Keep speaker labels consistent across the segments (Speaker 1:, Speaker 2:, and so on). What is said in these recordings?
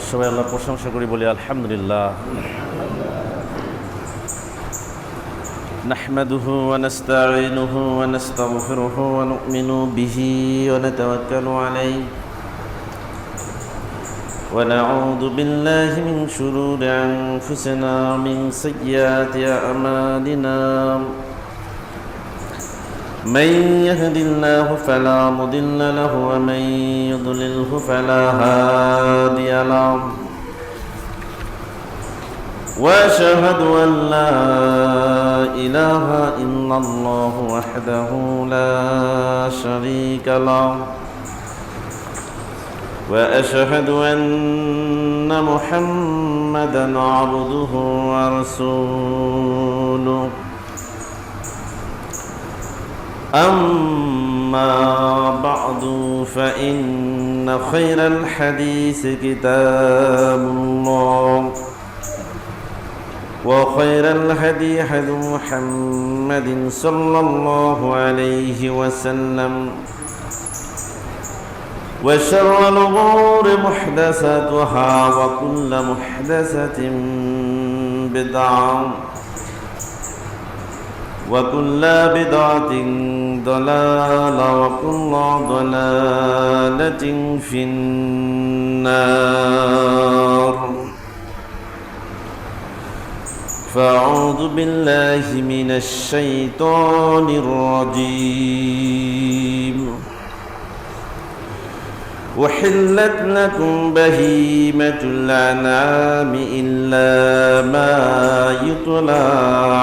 Speaker 1: সবাই আল্লাহর প্রশংসা করি, বলি আলহামদুলিল্লাহ। নাহমাদুহু ওয়া নাস্তাঈনুহু ওয়া নাস্তাগফিরুহু ওয়া নু'মিনু বিহি ওয়া নাতাওয়াক্কালু আলাইহি ওয়া নাউযু বিল্লাহি মিন শুরুরি আনফুসিনা ওয়া মিন সাইয়্যাতি আ'মালিনা। من يهد الله فلا مضل له ومن يضلله فلا هادي له واشهد ان لا اله الا الله وحده لا شريك له واشهد ان محمدا عبده ورسوله. أما بعد فإن خير الحديث كتاب الله وخير الهدي هدي محمد صلى الله عليه وسلم وشر الأمور محدثاتها وكل محدثة بدعة وكل بدعة ضلالة وكل ضلالة في النار. فأعوذ بالله من الشيطان الرجيم. وحلت لكم بهيمة الأنعام إلا ما يتلى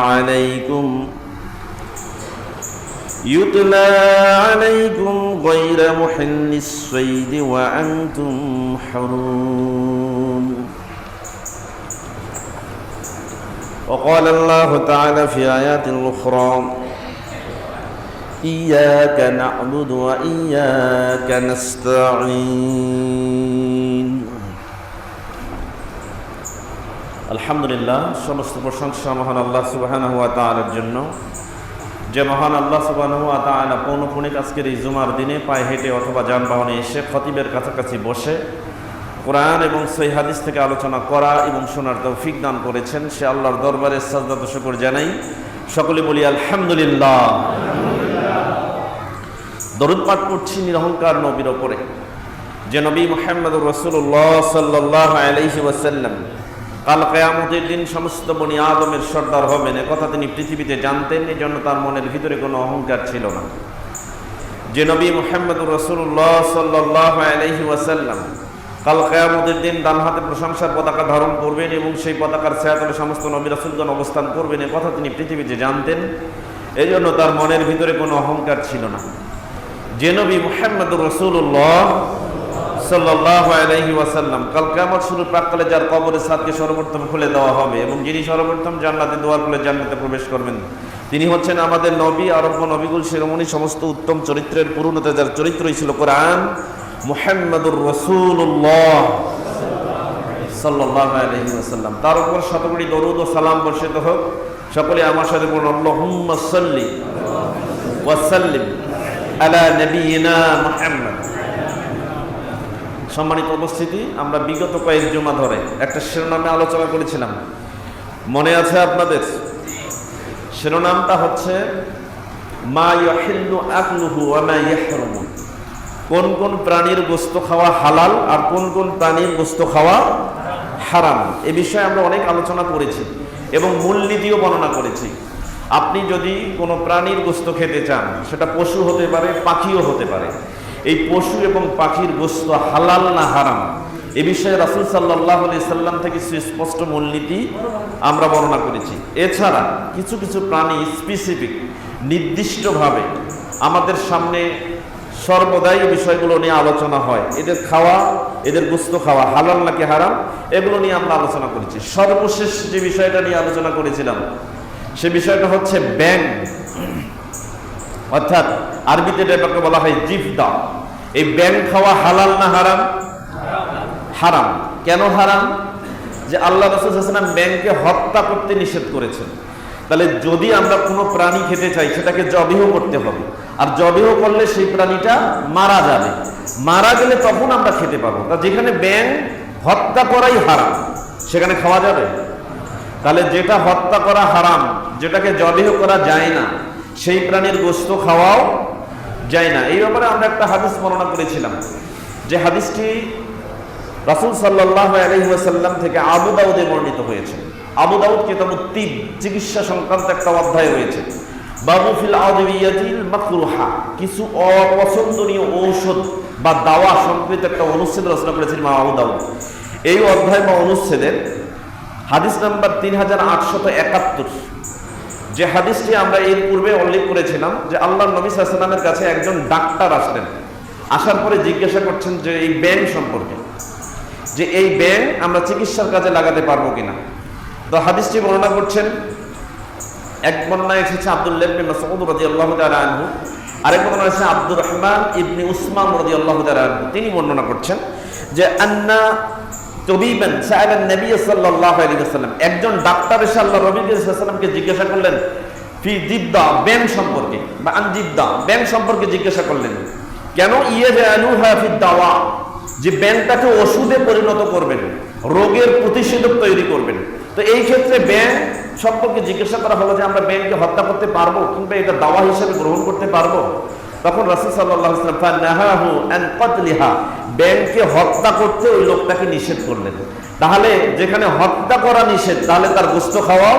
Speaker 1: عليكم غير محل الصيد وأنتم حرم. وقال الله تعالى في آيات أخرى إياك نعبد وإياك نستعين. আলহামদুলিল্লাহ, সমস্ত প্রশংসা মহান আল্লাহ সুবহানাহু ওয়া তাআলার জন্য, যে মহান আল্লাহ সুবহানাহু ওয়া তাআলা পৌনঃপুনিক আজকের এই জুমার দিনে পায়ে হেঁটে অথবা যানবাহনে এসে খতিবের কাছাকাছি বসে কোরআন এবং সহিহ হাদিস থেকে আলোচনা করা এবং শোনার তৌফিক দান করেছেন, সে আল্লাহর দরবারে সাজদা ও শুকর জানাই। সকলে বলি আলহামদুলিল্লাহ। দরুদ পাঠ করছি নিরহংকার নবীর ওপরে, যে নবী মুহাম্মদুর রাসূলুল্লাহ সাল্লাল্লাহু আলাইহি ওয়াসাল্লাম কাল কিয়ামতের দিন সমস্ত বনি আদমের সর্দার হবেন, একথা তিনি পৃথিবীতে জানতেন। এই জন্য তার মনের ভিতরে কোনো অহংকার ছিল না। যে নবী মুহাম্মদুর রাসূলুল্লাহ সাল্লাল্লাহু আলাইহি ওয়াসাল্লাম কাল কিয়ামতের দিন ডান হাতে প্রশংসার পতাকা ধারণ করবেন এবং সেই পতাকার ছায়াতলে সমস্ত নবী রাসূলগণ অবস্থান করবেন, একথা তিনি পৃথিবীতে জানতেন। এই জন্য তার মনের ভিতরে কোনো অহংকার ছিল না। যে নবী মুহাম্মদুর রাসূলুল্লাহ সাল্লাল্লাহু আলাইহি ওয়াসাল্লাম কাল কিয়ামত শুরুর প্রাক্কালে যার কবরের ছাদকে সর্বপ্রথম খুলে দেওয়া হবে এবং যিনি সর্বপ্রথম জান্নাতে দুয়ার খুলে জান্নাতে প্রবেশ করবেন, তিনি হচ্ছেন আমাদের নবী, আরব্য নবীকুল শিরোমণি, সমস্ত উত্তম চরিত্রের পূর্ণতা যার চরিত্রই ছিল কোরআন, মুহাম্মদুর রাসূলুল্লাহ সাল্লাল্লাহু আলাইহি ওয়াসাল্লাম। তার উপর শতকোটি দরুদ ও সালাম বর্ষিত হোক। সকলে আমার সাথে বলুন আল্লাহুম্মা সাল্লি ওয়া সাল্লিম আলা নবিয়িনা মুহাম্মদ। সম্মানিত উপস্থিতি, আমরা বিগত কয়েক জুমা ধরে একটা শিরোনামে আলোচনা করেছিলাম, মনে আছে আপনাদের? শিরোনামটা হচ্ছে মা ইয়াহিল্লু আকলুহু ওয়া মা ইয়াহরুমু। কোন কোন প্রাণীর গোশত খাওয়া হালাল আর কোন কোন প্রাণীর গোশত খাওয়া হারাম, এ বিষয়ে আমরা অনেক আলোচনা করেছি এবং মূলনীতিও বর্ণনা করেছি। আপনি যদি কোনো প্রাণীর গোশত খেতে চান, সেটা পশু হতে পারে, পাখিও হতে পারে, এই পশু এবং পাখির গোশত হালাল না হারাম, এ বিষয়ে রাসূল সাল্লাল্লাহু আলাইহি সাল্লাম থেকে সুস্পষ্ট মূলনীতি আমরা বর্ণনা করেছি। এছাড়া কিছু কিছু প্রাণী স্পেসিফিক নির্দিষ্টভাবে আমাদের সামনে সর্বদাই বিষয়গুলো নিয়ে আলোচনা হয়, এদের খাওয়া, এদের গোশত খাওয়া হালাল নাকি হারাম, এগুলো নিয়ে আমরা আলোচনা করেছি। সর্বশেষ যে বিষয়টা নিয়ে আলোচনা করেছিলাম সে বিষয়টা হচ্ছে ব্যাঙ, অর্থাৎ আরবিতে এটাকে বলা হয় জিফদা। এই ব্যাঙ খাওয়া হালাল না হারাম? হারাম। কেন হারাম? যে আল্লাহ রাসূল সাল্লাল্লাহু আলাইহি ওয়াসাল্লাম ব্যাঙকে হত্যা করতে নিষেধ করেছেন। তাহলে যদি আমরা কোনো প্রাণী খেতে চাই, সেটাকে জবাই করতে হবে। আর জবেহ করলে সেই প্রাণীটা মারা যাবে, মারা গেলে তখন আমরা খেতে পারবো। তা যেখানে ব্যাঙ হত্যা করাই হারাম, সেখানে খাওয়া যাবে? তাহলে যেটা হত্যা করা হারাম, যেটাকে জবেহ করা যায় না, সেই প্রাণীর গোশত খাওয়াও যায় না। এই ব্যাপারে আমরা একটা হাদিস বর্ণনা করেছিলাম, যে হাদিসটি রাসূল সাল্লাল্লাহু আলাইহি ওয়াসাল্লাম থেকে আবু দাউদে বর্ণিত হয়েছে। আবু দাউদ কিতাবুত তিব, চিকিৎসা সংক্রান্ত একটা অধ্যায় রয়েছে, বাবু ফিল আদওয়িয়াতিল মাকরুহা, কিছু অপছন্দনীয় ঔষধ বা দাওয়া সংক্রান্ত একটা অনুচ্ছেদ রচনা করেছেন ইমাম আবু দাউদ। এই অধ্যায় বা অনুচ্ছেদের হাদিস নাম্বার 3871, যে হাদিসটি আমরা এর পূর্বে উল্লেখ করেছিলাম, যে আল্লাহর নবী সাল্লাল্লাহু আলাইহি ওয়াসাল্লামের কাছে একজন ডাক্তার আসলেন, আসার পরে জিজ্ঞাসা করছেন যে এই ব্যাঙ সম্পর্কে, যে এই ব্যাঙ আমরা চিকিৎসার কাজে লাগাতে পারবো কিনা। তো হাদিসটি বর্ণনা করছেন, এক বর্ণনায় এসেছে আব্দুল্লাহ ইবনে মাসউদ রাদিয়াল্লাহু তাআলা আনহু, আরেক বর্ণনায় এসেছে আব্দুর রহমান ইবনে উসমান রাদিয়াল্লাহু তাআলা আনহু। তিনি বর্ণনা করছেন যে আন্না তবিবান সাআলান নবী সাল্লাল্লাহু আলাইহি ওয়াসাল্লাম, একজন ডাক্তার এসে আল্লাহর নবী সাল্লাল্লাহু আলাইহি ওয়াসাল্লামকে জিজ্ঞাসা করলেন ফি জিদ্দা, ব্যাঙ সম্পর্কে, বা আন জিদ্দা, ব্যাঙ সম্পর্কে জিজ্ঞাসা করলেন। কেন? ইয়াজালুহা ফি দাওয়া, যে ব্যাঙটাকে ওষুধে পরিণত করবেন, রোগের প্রতিষেধক তৈরি করবেন। তো এই ক্ষেত্রে ব্যাঙ সম্পর্কে জিজ্ঞাসা করা হলো যে আমরা ব্যাঙকে হত্যা করতে পারবো, কিংবা এটা দাওয়া হিসেবে গ্রহণ করতে পারবো? তখন রাসূল সাল্লাল্লাহু আলাইহি ওয়াসাল্লাম ফানাহাহু আন কতলিহা, ব্যাঙকে হত্যা করতে ওই লোকটাকে নিষেধ করলেন। তাহলে যেখানে হত্যা করা নিষেধ, তাহলে তার গোশত খাওয়াও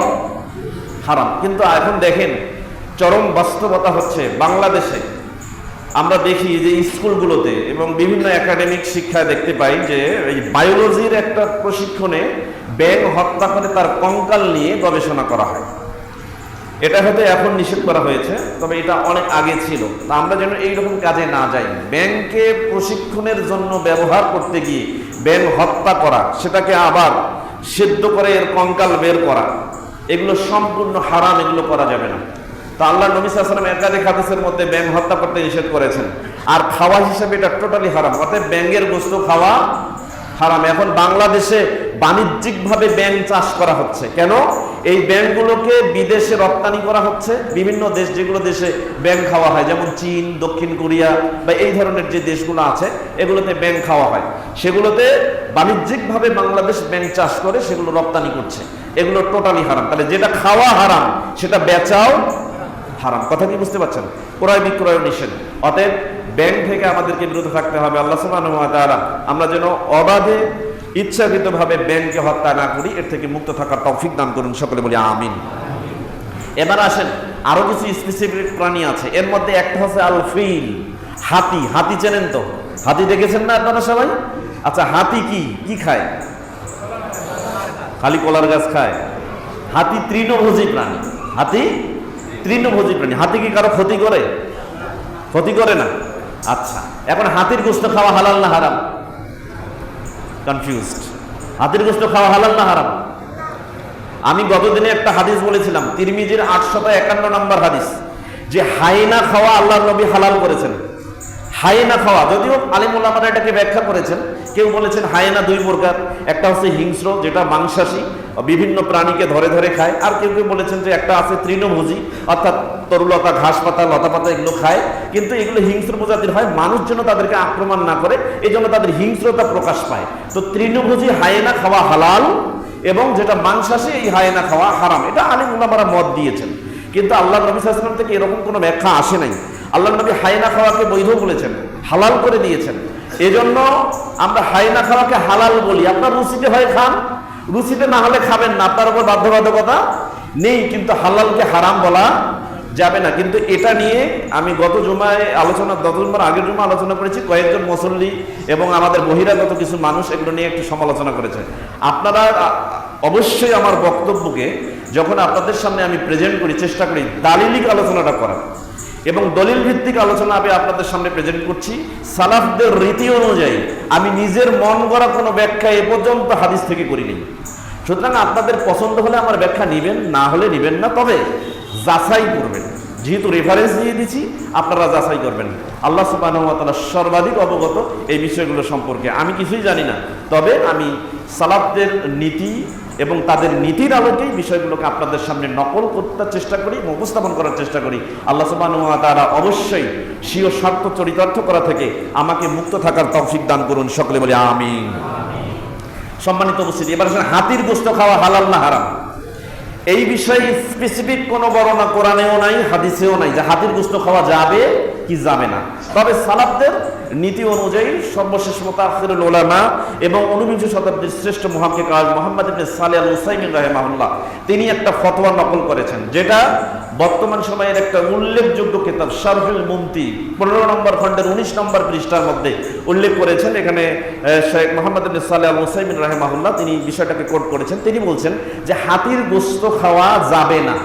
Speaker 1: হারাম। কিন্তু এখন দেখেন, চরম বাস্তবতা হচ্ছে বাংলাদেশে আমরা দেখি যে স্কুলগুলোতে এবং বিভিন্ন একাডেমিক শিক্ষায় দেখতে পাই যে এই বায়োলজির একটা প্রশিক্ষণে ব্যাঙ হত্যা করে তার কঙ্কাল নিয়ে গবেষণা করা হয়। এটা হয়তো এখন নিষেধ করা হয়েছে, তবে এটা অনেক আগে ছিল। তা আমরা যেন এইরকম কাজে না যাই। ব্যাঙকে প্রশিক্ষণের জন্য ব্যবহার করতে গিয়ে ব্যাঙ হত্যা করা, সেটাকে আবার সেদ্ধ করে এর কঙ্কাল বের করা, এগুলো সম্পূর্ণ হারাম, এগুলো করা যাবে না। তা আল্লাহ নবী সাল্লাল্লাহু আলাইহি ওয়াসাল্লাম একাধিক হাদিসের মধ্যে ব্যাঙ হত্যা করতে নিষেধ করেছেন, আর খাওয়া হিসেবে এটা টোটালি হারাম। অর্থাৎ ব্যাঙের গোশত খাওয়া হারাম। এখন বাংলাদেশে বাণিজ্যিকভাবে ব্যাঙ চাষ করা হচ্ছে। কেন? এই ব্যাঙগুলোকে বিদেশে রপ্তানি করা হচ্ছে। বিভিন্ন দেশ, যেগুলো দেশে ব্যাঙ খাওয়া হয়, যেমন চীন, দক্ষিণ কোরিয়া বা এই ধরনের যে দেশগুলো আছে, এগুলোতে ব্যাঙ খাওয়া হয়। সেগুলোতে বাণিজ্যিকভাবে বাংলাদেশ ব্যাঙ চাষ করে সেগুলো রপ্তানি করছে। এগুলো টোটালি হারাম। তাহলে যেটা খাওয়া হারাম, সেটা বেচাও হারাম। কথা কি বুঝতে পারছেন? ক্রয় বিক্রয় নিষেধ। অতএব ব্যাঙ থেকে আমাদেরকে বিরত থাকতে হবে। আল্লাহ সুবহানাহু ওয়া তাআলা আমরা যেন অবাধে ইচ্ছাকৃতভাবে ব্যাঙকে হত্যা না করি, এর থেকে মুক্ত থাকার তৌফিক দান করুন। সকলে বলি আমিন। এবার আসেন, আরো কিছু স্পেসিফিক প্রাণী আছে। এর মধ্যে একটা হচ্ছে আল ফিল, হাতি। হাতি চেনেন তো? হাতি দেখেছেন না আপনারা সবাই? আচ্ছা, হাতি কি কি খায়? খালি কলার গাছ খায়? হাতি তৃণভোজী প্রাণী। হাতি তৃণভোজী প্রাণী। হাতি কি কারো ক্ষতি করে? ক্ষতি করে না। আচ্ছা, এখন হাতির গোশত খাওয়া হালাল না হারাম? কনফিউজড। হাতির গোশত খাওয়া হালাল না হারাম? আমি গতদিনে একটা হাদিস বলেছিলাম, তিরমিজির 851 নম্বর হাদিস, যে হাইনা খাওয়া আল্লাহর নবী হালাল করেছেন। হাইনা খাওয়া, যদিও আলিম উলামারা এটাকে ব্যাখ্যা করেছেন। কেউ বলেছেন হাইনা দুই প্রকার, একটা হচ্ছে হিংস্র, যেটা মাংসাশী, বিভিন্ন প্রাণীকে ধরে ধরে খায়। আর কেউ কেউ বলেছেন যে একটা আছে তৃণভোজী, অর্থাৎ তরুলতা, ঘাস পাতা, লতা পাতা এগুলো খায়, কিন্তু এগুলো হিংস্র প্রজাতির হয়। মানুষ যেন তাদেরকে আক্রমণ না করে, এই জন্য তাদের হিংস্রতা প্রকাশ পায়। তো তৃণভোজী হাইনা খাওয়া হালাল, এবং যেটা মাংসাশী এই হাইনা খাওয়া হারাম। এটা আলিম উলামারা মত দিয়েছেন, কিন্তু আল্লাহ নবী সাল্লাল্লাহু আলাইহি ওয়াসাল্লাম থেকে এরকম কোনো ব্যাখ্যা আসে নাই। আল্লাহ নবী হাইনা খাওয়াকে বৈধ বলেছেন, হালাল করে দিয়েছেন। এজন্য আমরা হাইনা খাওয়াকে হালাল বলি। আপনার রুচিতে হয় খান, রুচিতে না হলে খাবেন না, আপনার উপর বাধ্যবাধকতা নেই। কিন্তু হালালকে হারাম বলা যাবে না। কিন্তু এটা নিয়ে আমি গত জুমায় আলোচনা, আগের জুমা আলোচনা করেছি। কয়েকজন মুসল্লি এবং আমাদের বহিরাগত কিছু মানুষ এগুলো নিয়ে একটু সমালোচনা করেছে। আপনারা অবশ্যই আমার বক্তব্যকে যখন আপনাদের সামনে আমি প্রেজেন্ট করি, চেষ্টা করি দালিলিক আলোচনাটা করার, এবং দলিল ভিত্তিক আলোচনা আমি আপনাদের সামনে প্রেজেন্ট করছি সালাফদের রীতি অনুযায়ী। আমি নিজের মন গড়া কোনো ব্যাখ্যা এ পর্যন্ত হাদিস থেকে করিনি। সুতরাং আপনাদের পছন্দ হলে আমার ব্যাখ্যা নিবেন, না হলে নিবেন না, তবে যাচাই করবেন। যেহেতু রেফারেন্স দিয়ে দিচ্ছি, আপনারা যাচাই করবেন। আল্লাহ সুবহানাহু ওয়া তাআলা সর্বাধিক অবগত এই বিষয়গুলো সম্পর্কে। আমি কিছুই জানি না, তবে আমি সালাফদের নীতি এবং তাদের নীতির আলোকেই বিষয়গুলোকে আপনাদের সামনে নকল করতে চেষ্টা করি, উপস্থাপন করার চেষ্টা করি। আল্লাহ সুবহানাহু ওয়া তাআলা অবশ্যই স্বীয় স্বার্থ চরিতার্থ করা থেকে আমাকে মুক্ত থাকার তৌফিক দান করুন, সকলে বলি আমিন। সম্মানিত উপস্থিতি, এবার আসলে হাতির গোশত খাওয়া হালাল না হারাম, এই বিষয়ে স্পেসিফিক কোনো বর্ণনা কোরআনেও নাই, হাদিসেও নাই যে হাতির গোশত খাওয়া যাবে কি যাবে না। তবে সালাফদের নীতি অনুযায়ী সর্বশেষ মুতাআখিরুল উলামা এবং 19 শতাব্দীর শ্রেষ্ঠ মুহাক্কিক মুহাম্মদ ইবনে সালেহ আল উসাইমিন রাহিমাহুল্লাহ তিনি একটা ফতোয়া নকল করেছেন, যেটা বর্তমান সময়ের একটা উল্লেখযোগ্য কিতাব শারহুল মুমতি 15 নম্বর খণ্ডের 19 নম্বর পৃষ্ঠার মধ্যে উল্লেখ করেছেন। এখানে শেখ মুহাম্মদ ইবনে সালেহ আল উসাইমিন রাহিমাহুল্লাহ তিনি বিষয়টাকে কোট করেছেন। তিনি বলছেন যে হাতির গোশত খাওয়া যাবে না,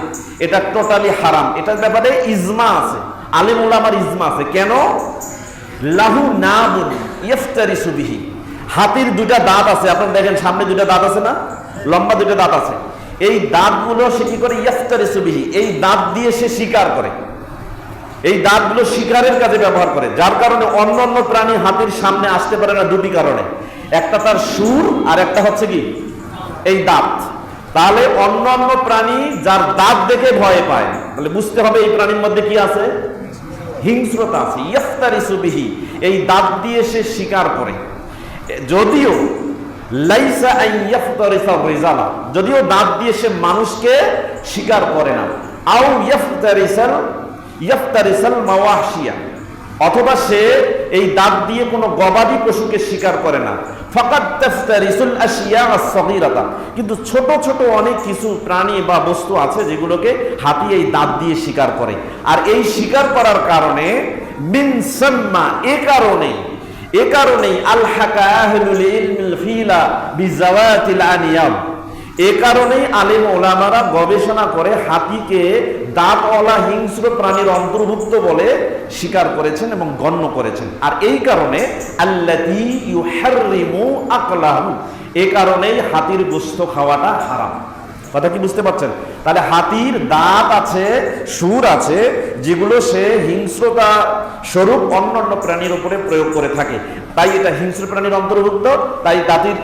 Speaker 1: এটা টোটালি হারাম। এটার ব্যাপারে ইজমা আছে, আলেম উলামার ইজমা আছে। কেন? লাহু নাবুন ইফতারিসু বিহি, হাতির দুইটা দাঁত আছে, আপনারা দেখেন সামনে দুইটা দাঁত আছে না, লম্বা দুইটা দাঁত আছে। এই দাঁতগুলো সে কি করে? ইফতারিসু বিহি, এই দাঁত দিয়ে সে শিকার করে, এই দাঁতগুলো শিকারের কাজে ব্যবহার করে, যার কারণে অন্য অন্য প্রাণী হাতির সামনে আসতে পারে না। দুটি কারণে, একটা তার সুর আর একটা হচ্ছে কি এই দাঁত। তাহলে অন্য অন্য প্রাণী যার দাঁত দেখে ভয় পায়, তাহলে বুঝতে হবে এই প্রাণীর মধ্যে কি আছে? হিংস্রতা আছে। ইফতারিসু বিহি, এই দাঁত দিয়ে সে শিকার করে। যদিও লাইসা আন ইফতারিসা রিজালা, যদিও দাঁত দিয়ে সে মানুষকে শিকার করে না। আও ইফতারিসাল মাওয়াহশিয়া, অথবা সে এই দাঁত দিয়ে কোনো গবাদি পশুকে শিকার করে না। ফাকাদ তাফতারিসুল আশিয়া আস-সগীরাতা, কিন্তু ছোট ছোট অনেক কিছু প্রাণী বা বস্তু আছে যেগুলোকে হাতি এই দাঁত দিয়ে শিকার করে। আর এই শিকার করার কারণে মিন সাম্মা, এ কারণেই আলহাকা আহলুল ইলমিল ফিলা বিজাওয়াতিল আনিয়াম, এ কারণেই আলেম ওলামারা গবেষণা করে হাতিকে দাঁতওয়ালা হিংস্র প্রাণীর অন্তর্ভুক্ত বলে স্বীকার করেছেন এবং গণ্য করেছেন। আর এই কারণে আল্লাতী ইউহাররিমু আকলাহু, এ কারণেই হাতির গোশত খাওয়াটা হারাম। কথা কি বুঝতে পারছেন? তাহলে হাতির দাঁত আছে, সুর আছে, যেগুলো সে হিংস্রতা স্বরূপ অন্যান্য প্রাণীর উপরে প্রয়োগ করে থাকে, তাই এটা হিংস্র প্রাণীর অন্তর্ভুক্ত, তাই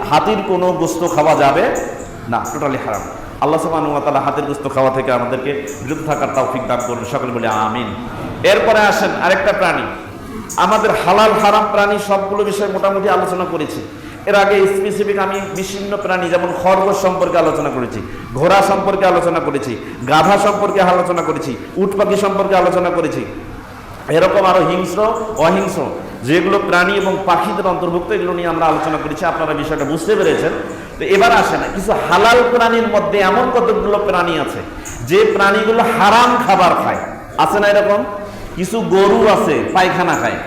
Speaker 1: হাতির কোনো গোশত খাওয়া যাবে না, টোটালি হারাম। আল্লাহ সুবহানাহু ওয়া তাআলা হাতির গোশত খাওয়া থেকে আমাদেরকে বিরত থাকার তৌফিক দান করুন, সকলে বলি আমিন। এরপরে আসেন আরেকটা প্রাণী, আমাদের হালাল হারাম প্রাণী সবগুলো বিষয়ে মোটামুটি আলোচনা করেছি। এর আগে স্পেসিফিক আমি বিভিন্ন প্রাণী যেমন খরগোশ সম্পর্কে আলোচনা করেছি, ঘোড়া সম্পর্কে আলোচনা করেছি, গাধা সম্পর্কে আলোচনা করেছি, উট পাখি সম্পর্কে আলোচনা করেছি। এরকম আরো হিংস্র অহিংস্র যেগুলো প্রাণী এবং পাখিদের অন্তর্ভুক্ত, এগুলো নিয়ে আমরা আলোচনা করেছি। আপনারা বিষয়টা বুঝতে পেরেছেন। তো এবার আসেন কিছু হালাল প্রাণীর মধ্যে এমন কতগুলো প্রাণী আছে যে প্রাণীগুলো হারাম খাবার খায়, আছে না? এরকম কিছু গরু আছে পায়খানা খায়,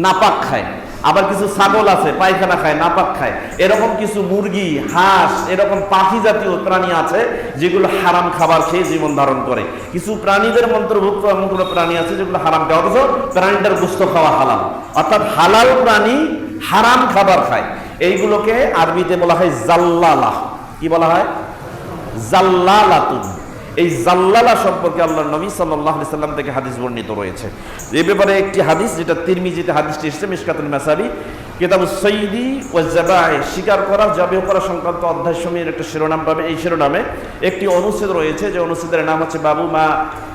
Speaker 1: নাপাক খায়, আবার কিছু ছাগল আছে পায়খানা খায়, নাপাক খায়। এরকম কিছু মুরগি, হাঁস, এরকম পাখি জাতীয় প্রাণী আছে যেগুলো হারাম খাবার খেয়ে জীবন ধারণ করে। কিছু প্রাণীদের অন্তর্ভুক্ত এমনগুলো প্রাণী আছে যেগুলো হারাম খায়, অথচ প্রাণীটার গোশত খাওয়া হালাল। অর্থাৎ হালাল প্রাণী হারাম খাবার খায়, এইগুলোকে আরবিতে বলা হয় জাল্লালাহ। কি বলা হয়? জাল্লালাতুন। এই জাল্লালা সম্পর্কে আল্লাহর নবী সাল্লাল্লাহু আলাইহি সাল্লাম থেকে হাদিস বর্ণিত রয়েছে। এই ব্যাপারে একটি হাদিস, যেটা তিরমিজিতে হাদিসটি এসেছে, মিশকাতুল মাসাবি কিতাবুস সাইদি ওয়াজ যাবাই, শিকার করা, জবাই করা সংক্রান্ত অধ্যায় সমূহের একটা শিরোনাম পাবে। এই শিরোনামে একটি অনুচ্ছেদ রয়েছে, যে অনুচ্ছেদের নাম হচ্ছে বাবু মা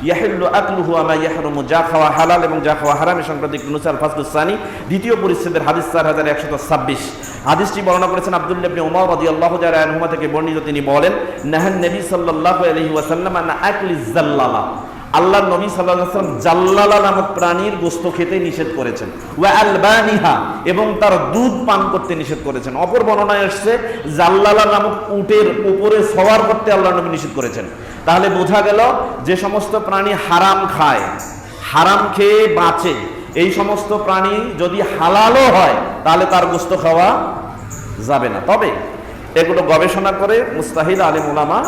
Speaker 1: ইয়াহিল্লু আকলুহু ওয়া মা ইয়াহরুমু, যা খাওয়া হালাল এবং যা খাওয়া হারাম এ সংক্রান্ত একটি অনুচ্ছেদ, ফাসলুস সানি, দ্বিতীয় পরিচ্ছেদের হাদিস 4126। হাদিসটি বর্ণনা করেছেন আব্দুল্লাহ ইবনে উমর রাদিয়াল্লাহু তাআলা আনহুমা থেকে বর্ণিত। তিনি বলেন, নাহান নবী সাল্লাল্লাহু আলাইহি ওয়াসাল্লাম আন আকলিজ জাল্লালা, আল্লাহর নবী সাল্লাল্লাহু আলাইহি ওয়াসাল্লাম জাল্লালা নামক প্রাণীর গোশত খেতে নিষেধ করেছেন, ওয়া আলবানিহা, এবং তার দুধ পান করতে নিষেধ করেছেন। অপর বর্ণনায় আসছে জাল্লালা নামক উটের উপরে সওয়ার করতে আল্লাহর নবী নিষেধ করেছেন। তাহলে বোঝা গেল যে সমস্ত প্রাণী হারাম খায়, হারাম খেয়ে বাঁচে, এই সমস্ত প্রাণী যদি হালালও হয় তাহলে তার গোশত খাওয়া যাবে না। তবে এগুলো গবেষণা করে মুস্তাহিদ আলেম উলামা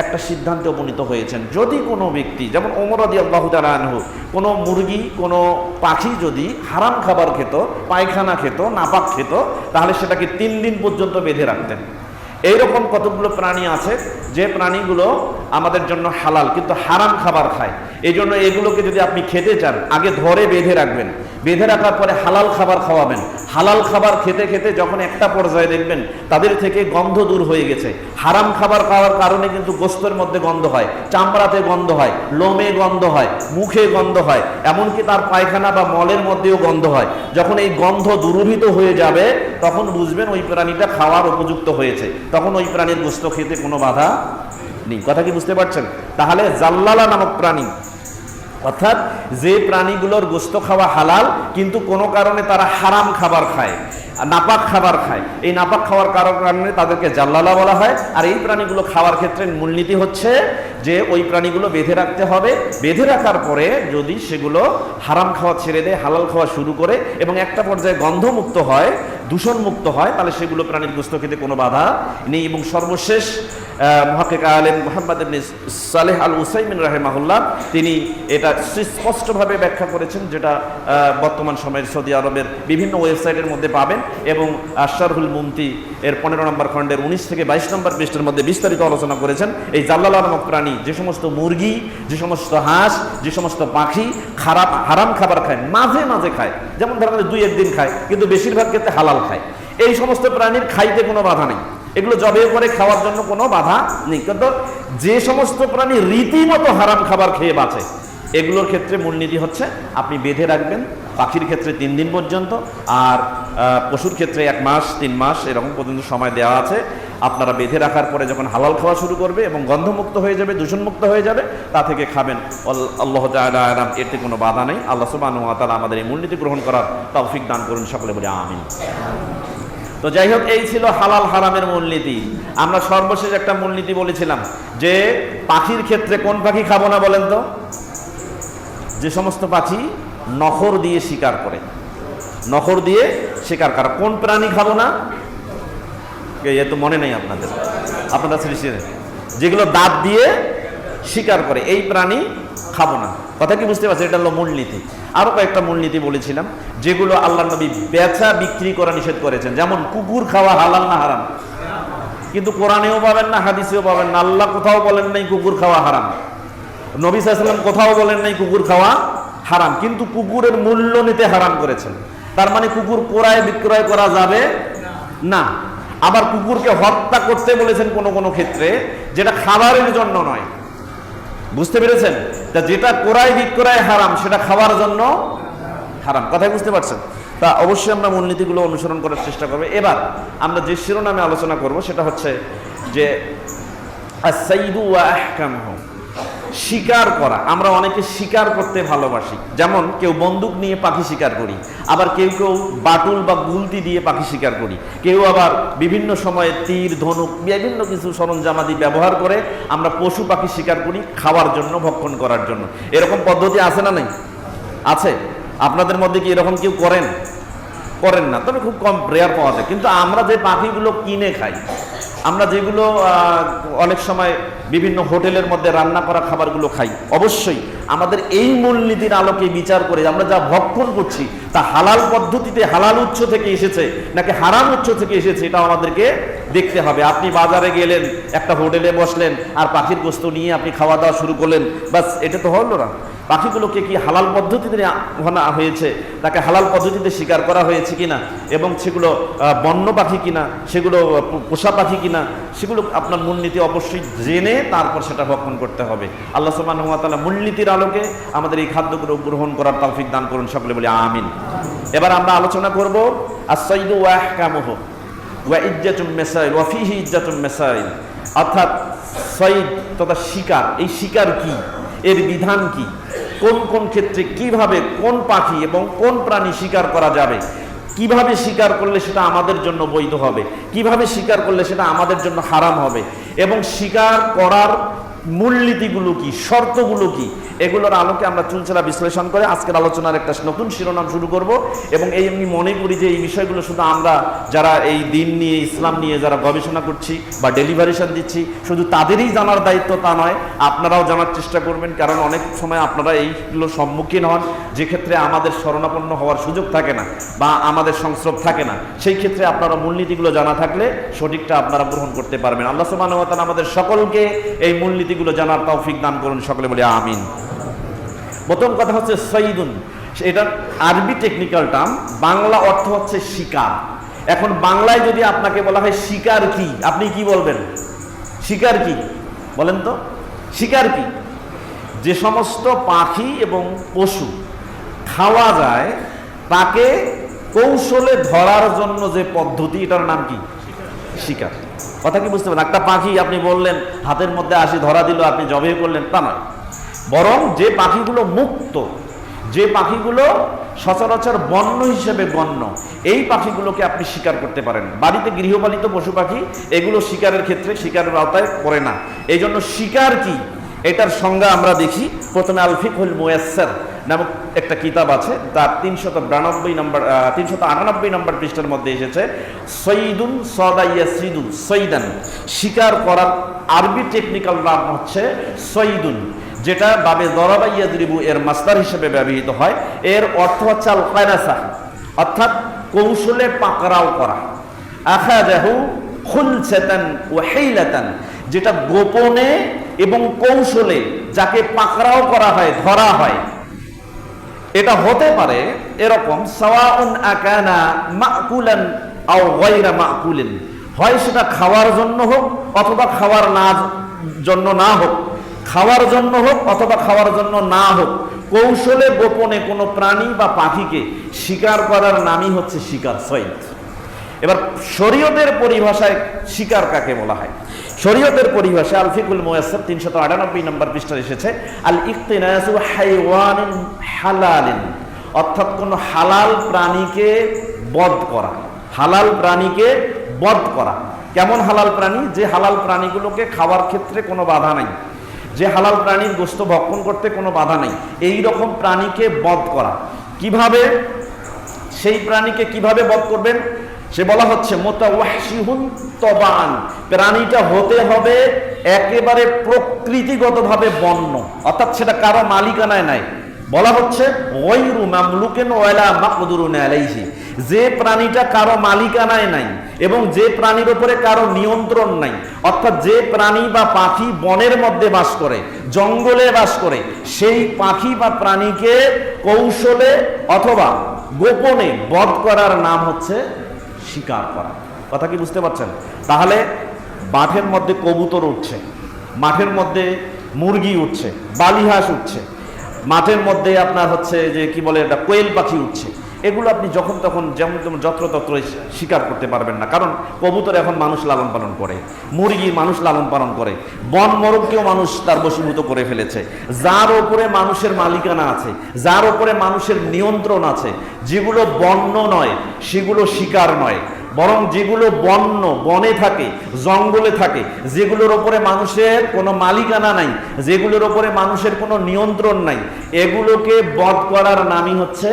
Speaker 1: একটা সিদ্ধান্তে উপনীত হয়েছেন, যদি কোনো ব্যক্তি, যেমন ওমর রাদিয়াল্লাহু তাআলা আনহু, কোনো মুরগি, কোনো পাখি যদি হারাম খাবার খেত, পায়খানা খেত, নাপাক খেত, তাহলে সেটাকে 3 দিন পর্যন্ত বেঁধে রাখতেন। এইরকম কতগুলো প্রাণী আছে যে প্রাণীগুলো আমাদের জন্য হালাল, কিন্তু হারাম খাবার খায়। এই জন্য এগুলোকে যদি আপনি খেতে চান, আগে ধরে বেঁধে রাখবেন, বেঁধে রাখার পরে হালাল খাবার খাওয়াবেন। হালাল খাবার খেতে খেতে যখন একটা পর্যায়ে দেখবেন তাদের থেকে গন্ধ দূর হয়ে গেছে। হারাম খাবার খাওয়ার কারণে কিন্তু গোশতের মধ্যে গন্ধ হয়, চামড়াতে গন্ধ হয়, লোমে গন্ধ হয়, মুখে গন্ধ হয়, এমনকি তার পায়খানা বা মলের মধ্যেও গন্ধ হয়। যখন এই গন্ধ দূরীভূত হয়ে যাবে তখন বুঝবেন ওই প্রাণীটা খাওয়ার উপযুক্ত হয়েছে, তখন ওই প্রাণীর গোশত খেতে কোনো বাধা নেই। কথা কি বুঝতে পারছেন? তাহলে জাল্লালা নামক প্রাণী, অর্থাৎ যে প্রাণীগুলোর গোশত খাওয়া হালাল কিন্তু কোনো কারণে তারা হারাম খাবার খায়, নাপাক খাবার খায়, এই নাপাক খাওয়ার কারণে তাদেরকে জাল্লালা বলা হয়। আর এই প্রাণীগুলো খাওয়ার ক্ষেত্রে মূলনীতি হচ্ছে যে ওই প্রাণীগুলো বেঁধে রাখতে হবে। বেঁধে রাখার পরে যদি সেগুলো হারাম খাওয়া ছেড়ে দেয়, হালাল খাওয়া শুরু করে এবং একটা পর্যায়ে গন্ধমুক্ত হয়, দূষণমুক্ত হয়, তাহলে সেগুলো প্রাণীর গোশত খেতে কোনো বাধা নেই। এবং সর্বশেষ মুহাক্কিক আলেম মুহাম্মদ ইবনে সালেহ আল উসাইমিন রাহিমাহুল্লাহ তিনি এটা স্পষ্টভাবে ব্যাখ্যা করেছেন, যেটা বর্তমান সময়ের সৌদি আরবের বিভিন্ন ওয়েবসাইটের মধ্যে পাবেন। এবং আশরাহুল মুমতি এর 15 নম্বর খণ্ডের 19 থেকে 22 নম্বর পৃষ্ঠার মধ্যে বিস্তারিত আলোচনা করেছেন। এই জাল্লালা নামক প্রাণী, যে সমস্ত মুরগি, যে সমস্ত হাঁস, যে সমস্ত পাখি হারাম খাবার খায়, মাঝে মাঝে খায়, যেমন ধরেন 2-1 দিন খায়, কিন্তু বেশিরভাগ ক্ষেত্রে হালাল খায়, এই সমস্ত প্রাণীর খাইতে কোনো বাধা নেই, এগুলো জবে করে খাওয়ার জন্য কোনো বাধা নেই। কিন্তু যে সমস্ত প্রাণী রীতিমতো হারাম খাবার খেয়ে বাঁচে, এগুলোর ক্ষেত্রে মূলনীতি হচ্ছে আপনি বেঁধে রাখবেন। পাখির ক্ষেত্রে 3 দিন পর্যন্ত, আর পশুর ক্ষেত্রে 1 মাস 3 মাস এরকম পর্যন্ত সময় দেওয়া আছে। আপনারা বেঁধে রাখার পরে যখন হালাল খাওয়া শুরু করবে এবং গন্ধমুক্ত হয়ে যাবে, দূষণমুক্ত হয়ে যাবে, তা থেকে খাবেন। আল্লাহ তাআলা আলাম, এতে কোনো বাধা নেই। আল্লাহ সুবহানাহু ওয়া তাআলা আমাদের এই মূলনীতি গ্রহণ করার তৌফিক দান করুন, সকলে বলি আমিন। তো যাই হোক, এই ছিল হালাল হারামের মূলনীতি। আমরা সর্বশেষ একটা মূলনীতি বলেছিলাম যে পাখির ক্ষেত্রে কোন পাখি খাবো না বলেন তো? যে সমস্ত পাখি নখর দিয়ে শিকার করে, নখর দিয়ে শিকার করা। কোন প্রাণী খাবো না? এ তো মনে নেই আপনাদের, আপনারা যেগুলো দাঁত দিয়ে শিকার করে, এই প্রাণী খাবো না। কথা কি বুঝতে পারছেন? এটা হলো মূলনীতি। আরো কয়েকটা মূলনীতি বলেছিলাম যেগুলো আল্লাহ নবী বেচা বিক্রি করা নিষেধ করেছেন। যেমন কুকুর খাওয়া হালাল না হারাম? কিন্তু কোরআনেও পাবেন না, হাদিসেও পাবেন না, আল্লাহ কোথাও বলেন নাই কুকুর খাওয়া হারাম, নবী সাল্লাল্লাহু আলাইহি ওয়াসাল্লাম কোথাও বলেন নাই কুকুর খাওয়া হারাম, কিন্তু কুকুরের মূল্য নিতে হারাম করেছেন। তার মানে কুকুর ক্রয় বিক্রয় করা যাবে না। আবার কুকুরকে হত্যা করতে বলেছেন কোন কোন ক্ষেত্রে, যেটা খাবারের জন্য নয়। বুঝতে পেরেছেন? তা যেটা ক্রয় বিক্রয় হারাম, সেটা খাওয়ার জন্য হারাম। কথাই বুঝতে পারছেন? তা অবশ্যই আমরা মূলনীতিগুলো অনুসরণ করার চেষ্টা করব। এবার আমরা যে শিরোনামে আলোচনা করব সেটা হচ্ছে যে আস-সাইদু ওয়া আহকামুহু, শিকার করা। আমরা অনেকে শিকার করতে ভালোবাসি, যেমন কেউ বন্দুক নিয়ে পাখি শিকার করি, আবার কেউ কেউ বাটুল বা গুলতি দিয়ে পাখি শিকার করি, কেউ আবার বিভিন্ন সময়ে তীর ধনুক বিভিন্ন কিছু সরঞ্জামাদি ব্যবহার করে আমরা পশু পাখি শিকার করি খাওয়ার জন্য, ভক্ষণ করার জন্য। এরকম পদ্ধতি আছে না? নাই? আছে। আপনাদের মধ্যে কি এরকম কেউ করেন? করেন না, তবে খুব কম, রেয়ার পাওয়া যায়। কিন্তু আমরা যে পাখিগুলো কিনে খাই, আমরা যেগুলো অনেক সময় বিভিন্ন হোটেলের মধ্যে রান্না করা খাবারগুলো খাই, অবশ্যই আমাদের এই মূলনীতির আলোকে বিচার করে আমরা যা ভক্ষণ করছি তা হালাল পদ্ধতিতে, হালাল উৎস থেকে এসেছে নাকি হারাম উৎস থেকে এসেছে, এটা আমাদেরকে দেখতে হবে। আপনি বাজারে গেলেন, একটা হোটেলে বসলেন, আর পাখির গোশত নিয়ে আপনি খাওয়া দাওয়া শুরু করলেন, বাস, এটা তো হলো না। পাখিগুলোকে কি হালাল পদ্ধতিতে আনা হয়েছে, তাকে হালাল পদ্ধতিতে শিকার করা হয়েছে কিনা, এবং সেগুলো বন্য পাখি কিনা, সেগুলো পোষা পাখি কিনা, সেগুলো আপনার মূলনীতি অবশ্যই জেনে তারপর সেটা ভক্ষণ করতে হবে। আল্লাহ সুবহানাহু ওয়া তাআলা মূলনীতির আলোকে আমাদের এই খাদ্যগুলো গ্রহণ করার তৌফিক দান করুন, সকলে বলি আমিন। এবার আমরা আলোচনা করব আস-সাইদু ওয়া আহকামুহু ওয়া ইজ্জাতুম মাসাইল ওয়া ফীহি ইজ্জাতুম মাসাইল, অর্থাৎ সাইদ তথা শিকার। এই শিকার কি, এর বিধান কি, কোন কোন ক্ষেত্রে কিভাবে কোন পাখি এবং কোন প্রাণী শিকার করা যাবে, কিভাবে শিকার করলে সেটা আমাদের জন্য বৈধ হবে, কিভাবে শিকার করলে সেটা আমাদের জন্য হারাম হবে, এবং শিকার করার মূলনীতিগুলো কি, শর্তগুলো কি, এগুলোর আলোকে আমরা চুলচেরা বিশ্লেষণ করে আজকের আলোচনার একটা নতুন শিরোনাম শুরু করব। এবং এই আমি মনে করি যে এই বিষয়গুলো শুধু আমরা যারা এই দিন নিয়ে, ইসলাম নিয়ে যারা গবেষণা করছি বা ডেলিভারেশন দিচ্ছি, শুধু তাদেরই জানার দায়িত্ব তা নয়, আপনারাও জানার চেষ্টা করবেন। কারণ অনেক সময় আপনারা এইগুলো সম্মুখীন হন যে ক্ষেত্রে আমাদের শরণাপন্ন হওয়ার সুযোগ থাকে না বা আমাদের সংস্রব থাকে না, সেই ক্ষেত্রে আপনারা মূলনীতিগুলো জানা থাকলে সঠিকটা আপনারা গ্রহণ করতে পারবেন। আল্লাহ সুবহানাহু ওয়া তাআলা আমাদের সকলকে এই মূলনীতি পরিস্থিতিগুলো জানার তৌফিক দান করুন, সকলে বলি আমিন। প্রথম কথা হচ্ছে সৈদুন, এটা আরবি টেকনিক্যাল টার্ম, বাংলা অর্থ হচ্ছে শিকার। এখন বাংলায় যদি আপনাকে বলা হয় শিকার কি, আপনি কি বলবেন? শিকার কি বলেন তো? শিকার কি? যে সমস্ত পাখি এবং পশু খাওয়া যায় তাকে কৌশলে ধরার জন্য যে পদ্ধতি, এটার নাম কি? শিকার। কথা কি বুঝতে পারেন? একটা পাখি আপনি বললেন হাতের মধ্যে আসি ধরা দিল, আপনি জবে করলেন, তা নয়। বরং যে পাখিগুলো মুক্ত, যে পাখিগুলো সচরাচর বন্য হিসেবে গণ্য, এই পাখিগুলোকে আপনি শিকার করতে পারেন। বাড়িতে গৃহপালিত পশু পাখি এগুলো শিকারের ক্ষেত্রে শিকারের আওতায় পড়ে না। এই জন্য শিকার কি এটার সংজ্ঞা আমরা দেখি। প্রথমে আল ফিকহুল মুয়াসসার নামক একটা কিতাব আছে, তার 398 নম্বর পৃষ্ঠার মধ্যে এসেছে সৈদুন সদা ইয়াসিদুন সৈদান, শিকার করার আরবি টেকনিক্যাল নাম হচ্ছে সৈদুন, যেটা বাবে দরাবা ইয়াদরিবু এর মাসদার হিসেবে ব্যবহৃত হয়। এর অর্থ হচ্ছে আল কায়নাসা, অর্থাৎ কৌশলে পাকড়াও করা। আখাযাহু খুলসাতান ওয়া হিলাতান, যেটা গোপনে এবং কৌশলে যাকে পাকড়াও করা হয়, ধরা হয়। এটা হতে পারে এরকম সাওয়াউন আকানা মাকুলান আও গায়রা মাকুলিন, হয় সেটা খাওয়ার জন্য হোক অথবা খাওয়ার না জন্য না হোক, খাওয়ার জন্য হোক অথবা খাওয়ার জন্য না হোক, কৌশলে গোপনে কোনো প্রাণী বা পাখিকে শিকার করার নামই হচ্ছে শিকার, সৈদ। এবার শরীয়তের পরিভাষায় শিকার কাকে বলা হয়? শরীয়তের পরিভাষায় আল ফিকহুল মুয়াসসার 398 নম্বর পৃষ্ঠায় এসেছে আল ইকতিনাসু হাইওয়ানিন হালালিন, অর্থাৎ কোন হালাল প্রাণীকে বধ করা। হালাল প্রাণীকে বধ করা। কেমন হালাল প্রাণী? যে হালাল প্রাণীগুলোকে খাওয়ার ক্ষেত্রে কোনো বাধা নাই, যে হালাল প্রাণীর গোশত ভক্ষণ করতে কোনো বাধা নেই, এই রকম প্রাণীকে বধ করা। কিভাবে? সেই প্রাণীকে কিভাবে বধ করবেন? সে বলা হচ্ছে মুতাওয়াহশিহুন তবান, প্রাণীটা হতে হবে একেবারে প্রকৃতিগতভাবে বন্য, অর্থাৎ সেটা কারো মালিকানায় নাই। বলা হচ্ছে গায়রু মামলুকিন ওয়ালা মাকদুরুন আলাইহি, যে প্রাণীটা কারো মালিকানায় নাই এবং যে প্রাণীর উপরে কারো নিয়ন্ত্রণ নাই, অর্থাৎ যে প্রাণী বা পাখি বনের মধ্যে বাস করে, জঙ্গলে বাস করে, সেই পাখি বা প্রাণীকে কৌশলে অথবা গোপনে বধ করার নাম হচ্ছে শিকার করা। কথা কি বুঝতে পারছেন? তাহলে মাঠের মধ্যে কবুতর উঠছে, মাঠের মধ্যে মুরগি উঠছে, বালিহাঁস উঠছে, মাঠের মধ্যে আপনার হচ্ছে যে কি বলে এটা কোয়েল পাখি উঠছে, এগুলো আপনি যখন তখন যেমন তেমন যত্রতত্র শিকার করতে পারবেন না। কারণ কবুতর এখন মানুষ লালন পালন করে, মুরগি মানুষ লালন পালন করে, বন মরগকেও মানুষ তার বশীভূত করে ফেলেছে। যার ওপরে মানুষের মালিকানা আছে, যার ওপরে মানুষের নিয়ন্ত্রণ আছে, যেগুলো বন্য নয় সেগুলো শিকার নয়, বরং যেগুলো বন্য, বনে থাকে, জঙ্গলে থাকে, যেগুলোর ওপরে মানুষের কোনো মালিকানা নাই, যেগুলোর ওপরে মানুষের কোনো নিয়ন্ত্রণ নাই, এগুলোকে বধ করার নামই হচ্ছে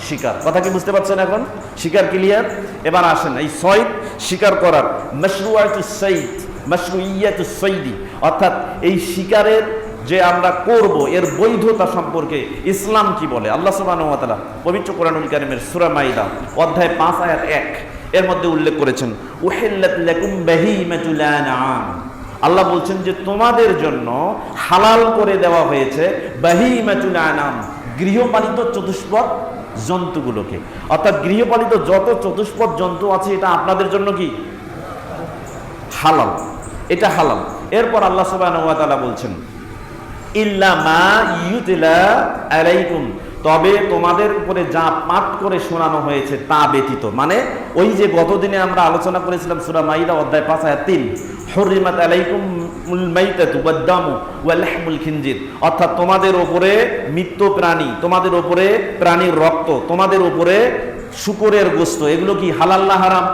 Speaker 1: শিকার। কথা কি বুঝতে পারছেন? এখন শিকার ক্লিয়ার? এবার আসেন এই সৈদ, শিকার করার মাশরুয়াতুস সাইদ, মাশরুইয়াতুস সাইদি, অর্থাৎ এই শিকারের যে আমরা করব এর বৈধতা সম্পর্কে ইসলাম কি বলে। আল্লাহ সুবহানাহু ওয়া তাআলা পবিত্র কোরআনুল কারীমের সূরা মাইদা অধ্যায় 5 আয়াত 1 এর মধ্যে উল্লেখ করেছেন উহিল্লাত লাকুম বাহিমাতুল আনআম, আল্লাহ বলছেন যে তোমাদের জন্য হালাল করে দেওয়া হয়েছে বাহিমাতুল আনআম, গৃহপালিত চতুষ্পদ জন্তুগুলোকে। অর্থাৎ গৃহপালিত যত চতুষ্পদ জন্তু আছে এটা আপনাদের জন্য কি হালাল, এটা হালাল। এরপর আল্লাহ সুবহানাহু ওয়া তাআলা বলছেন ইল্লা মা ইউতলা আলাইকুম, তবে তোমাদের উপরে যা পাঠ করে শোনানো হয়েছে তা ব্যতীত। মানে ওই যে গতদিনে আমরা আলোচনা করেছিলাম সূরা মাইদা অধ্যায় 5 আয়াত 3, হুররিমাত আলাইকুমুল মাইতাতু ওয়াদ-দামু ওয়া লাহমুল খিনজির, অর্থাৎ তোমাদের উপরে মৃত প্রাণী, তোমাদের উপরে প্রাণীর রক্ত, তোমাদের উপরে শূকরের গোশত, এগুলো কি হালাল না হারাম?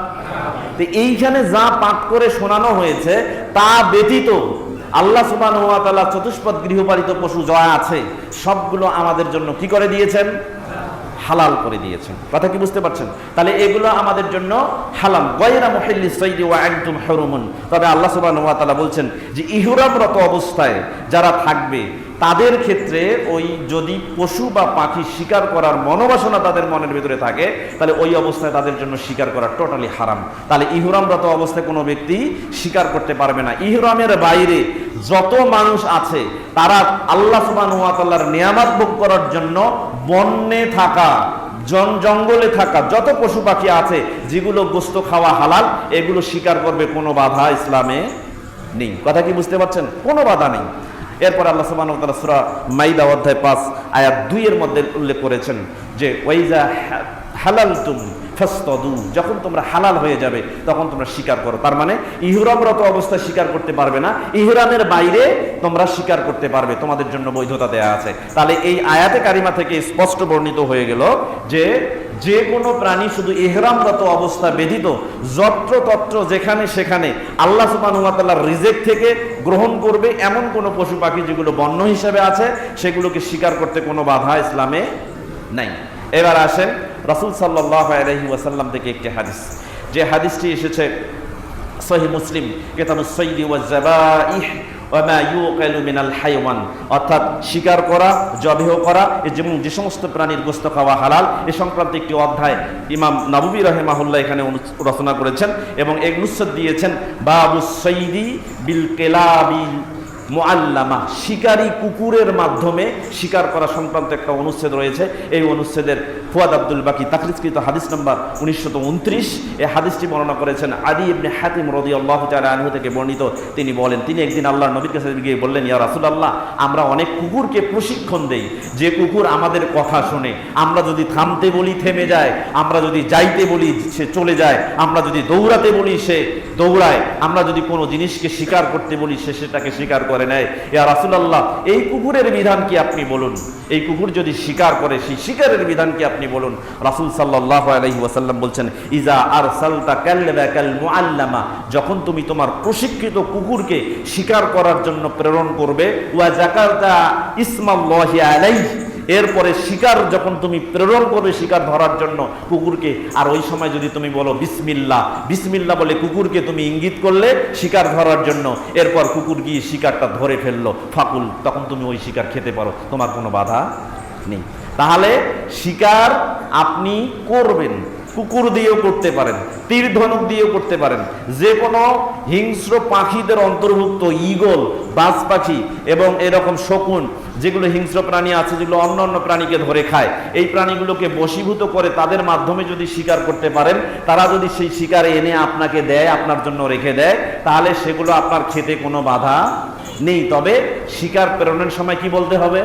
Speaker 1: তো এইখানে যা পাঠ করে শোনানো হয়েছে তা ব্যতীত আল্লাহ সুবহানাহু ওয়া তাআলা চতুষ্পদ গৃহপালিত পশু যা আছে সবগুলো আমাদের জন্য কি করে দিয়েছেন? হালাল করে দিয়েছেন। কথা কি বুঝতে পারছেন? তাহলে এগুলো আমাদের জন্য হালাল। গায়রা মুহিল্লিস সাইদি ওয়া আনতুম হুরুমুন। তবে আল্লাহ সুবহানাহু ওয়া তাআলা বলছেন যে ইহরামরত অবস্থায় যারা থাকবে তাদের ক্ষেত্রে ওই যদি পশু বা পাখি শিকার করার মনোবাসনা তাদের মনের ভিতরে থাকে, তাহলে ওই অবস্থায় তাদের জন্য শিকার করা টোটালি হারাম। তাহলে ইহরামরত অবস্থায় কোনো ব্যক্তি শিকার করতে পারবে না। ইহরামের বাইরে যত মানুষ আছে তারা আল্লাহ সুবহানাহু ওয়া তাআলার নিয়ামত ভোগ করার জন্য বনে থাকা, জঙ্গলে থাকা যত পশু পাখি আছে যেগুলো গোশত খাওয়া হালাল, এগুলো শিকার করবে, কোনো বাধা ইসলামে নেই। কথা কি বুঝতে পারছেন? কোনো বাধা নেই। এরপর আল্লাহ সুবহানাহু ওয়া তাআলা সূরা মাইদা অধ্যায় 5 আয়াত 2 এর মধ্যে উল্লেখ করেছেন যে ওয়াইজা হালালতুম ফাসতাদু, যখন তোমরা হালাল হয়ে যাবে তখন তোমরা শিকার করো। তার মানে ইহরামরত অবস্থায় শিকার করতে পারবে না, ইহরামের বাইরে তোমরা শিকার করতে পারবে, তোমাদের জন্য বৈধতা দেয়া আছে। তাহলে এই আয়াতে কারিমা থেকে স্পষ্ট বর্ণিত হয়ে গেল যে যে কোনো প্রাণী শুধু ইহরামরত অবস্থা ব্যতীত যত্রতত্র যেখানে সেখানে আল্লাহ সুবহানাহু ওয়া তাআলার রিজিক থেকে গ্রহণ করবে এমন কোনো পশু পাখি যেগুলো বন্য হিসেবে আছে সেগুলোকে শিকার করতে কোনো বাধা ইসলামে নাই। এবার আসেন রাসূল সাল্লাল্লাহু আলাইহি ওয়াসাল্লাম থেকে একটি হাদিস, যে হাদিসটি এসেছে সহিহ মুসলিম কিতাবুস সাইয়্যিদ ওয়াজ যাবাইহ ওয়া মা ইউকালু মিনাল হাইওয়ান, অর্থাৎ শিকার করা, জবেহ করা এবং যে সমস্ত প্রাণীর গোশত খাওয়া হালাল এ সংক্রান্ত একটি অধ্যায় ইমাম নববী রাহিমাহুল্লাহ এখানে রচনা করেছেন এবং এর নুসরত দিয়েছেন বাবুস সাইয়্যিদি বিল কিলাবিল মুআল্লামা, শিকারী কুকুরের মাধ্যমে শিকার করা সংক্রান্ত একটা অনুচ্ছেদ রয়েছে। এই অনুচ্ছেদের ফুয়াদ আব্দুল বাকি তাকরিজকৃত হাদিস নম্বর 1929 এই হাদিসটি বর্ণনা করেছেন আদি ইবনে হাতিম রাদিয়াল্লাহু তাআলা আনহু থেকে বর্ণিত। তিনি বলেন, তিনি একদিন আল্লাহর নবীর কাছে গিয়ে বললেন, ইয়া রাসূলুল্লাহ, আমরা অনেক কুকুরকে প্রশিক্ষণ দেই, যে কুকুর আমাদের কথা শুনে, আমরা যদি থামতে বলি থেমে যায়, আমরা যদি যাইতে বলি সে চলে যায়, আমরা যদি দৌড়াতে বলি সে দৌড়ায়, আমরা যদি কোনো জিনিসকে শিকার করতে বলি সে সেটাকে শিকার করে নেয়। ইয়া রাসূলুল্লাহ, এই কুকুরের বিধান কি আপনি বলুন, এই কুকুর যদি শিকার করে সেই শিকারের বিধান কি আপনি বলুন। রাসূল সাল্লাল্লাহু আলাইহি ওয়াসাল্লাম বলছেন, ইজা আরসালতা কালবাকাল মুআল্লামা, যখন তুমি তোমার প্রশিক্ষিত কুকুরকে শিকার করার জন্য প্রেরণ করবে, ওয়া যাকারতা ইসমাল্লাহি আলাইহি, এরপরে শিকার যখন তুমি প্রেরণ করবে শিকার ধরার জন্য কুকুরকে, আর ওই সময় যদি তুমি বলো বিসমিল্লাহ, বিসমিল্লাহ বলে কুকুরকে তুমি ইঙ্গিত করলে শিকার ধরার জন্য, এরপর কুকুর গিয়ে শিকারটা ধরে ফেললো, ফাকুল, তখন তুমি ওই শিকার খেতে পারো, তোমার কোনো বাধা নেই। তাহলে শিকার আপনি করবেন, কুকুর দিয়েও করতে পারেন, তীর ধনুক দিয়েও করতে পারেন, যে কোনো হিংস্র পাখিদের অন্তর্ভুক্ত ঈগল, বাজ পাখি এবং এরকম শকুন, যেগুলো হিংস্র প্রাণী আছে যেগুলো অন্য অন্য প্রাণীকে ধরে খায়, এই প্রাণীগুলোকে বশীভূত করে তাদের মাধ্যমে যদি শিকার করতে পারেন, তারা যদি সেই শিকার এনে আপনাকে দেয়, আপনার জন্য রেখে দেয়, তাহলে সেগুলো আপনার খেতে কোনো বাধা নেই। তবে শিকার প্রেরণের সময় কি বলতে হবে?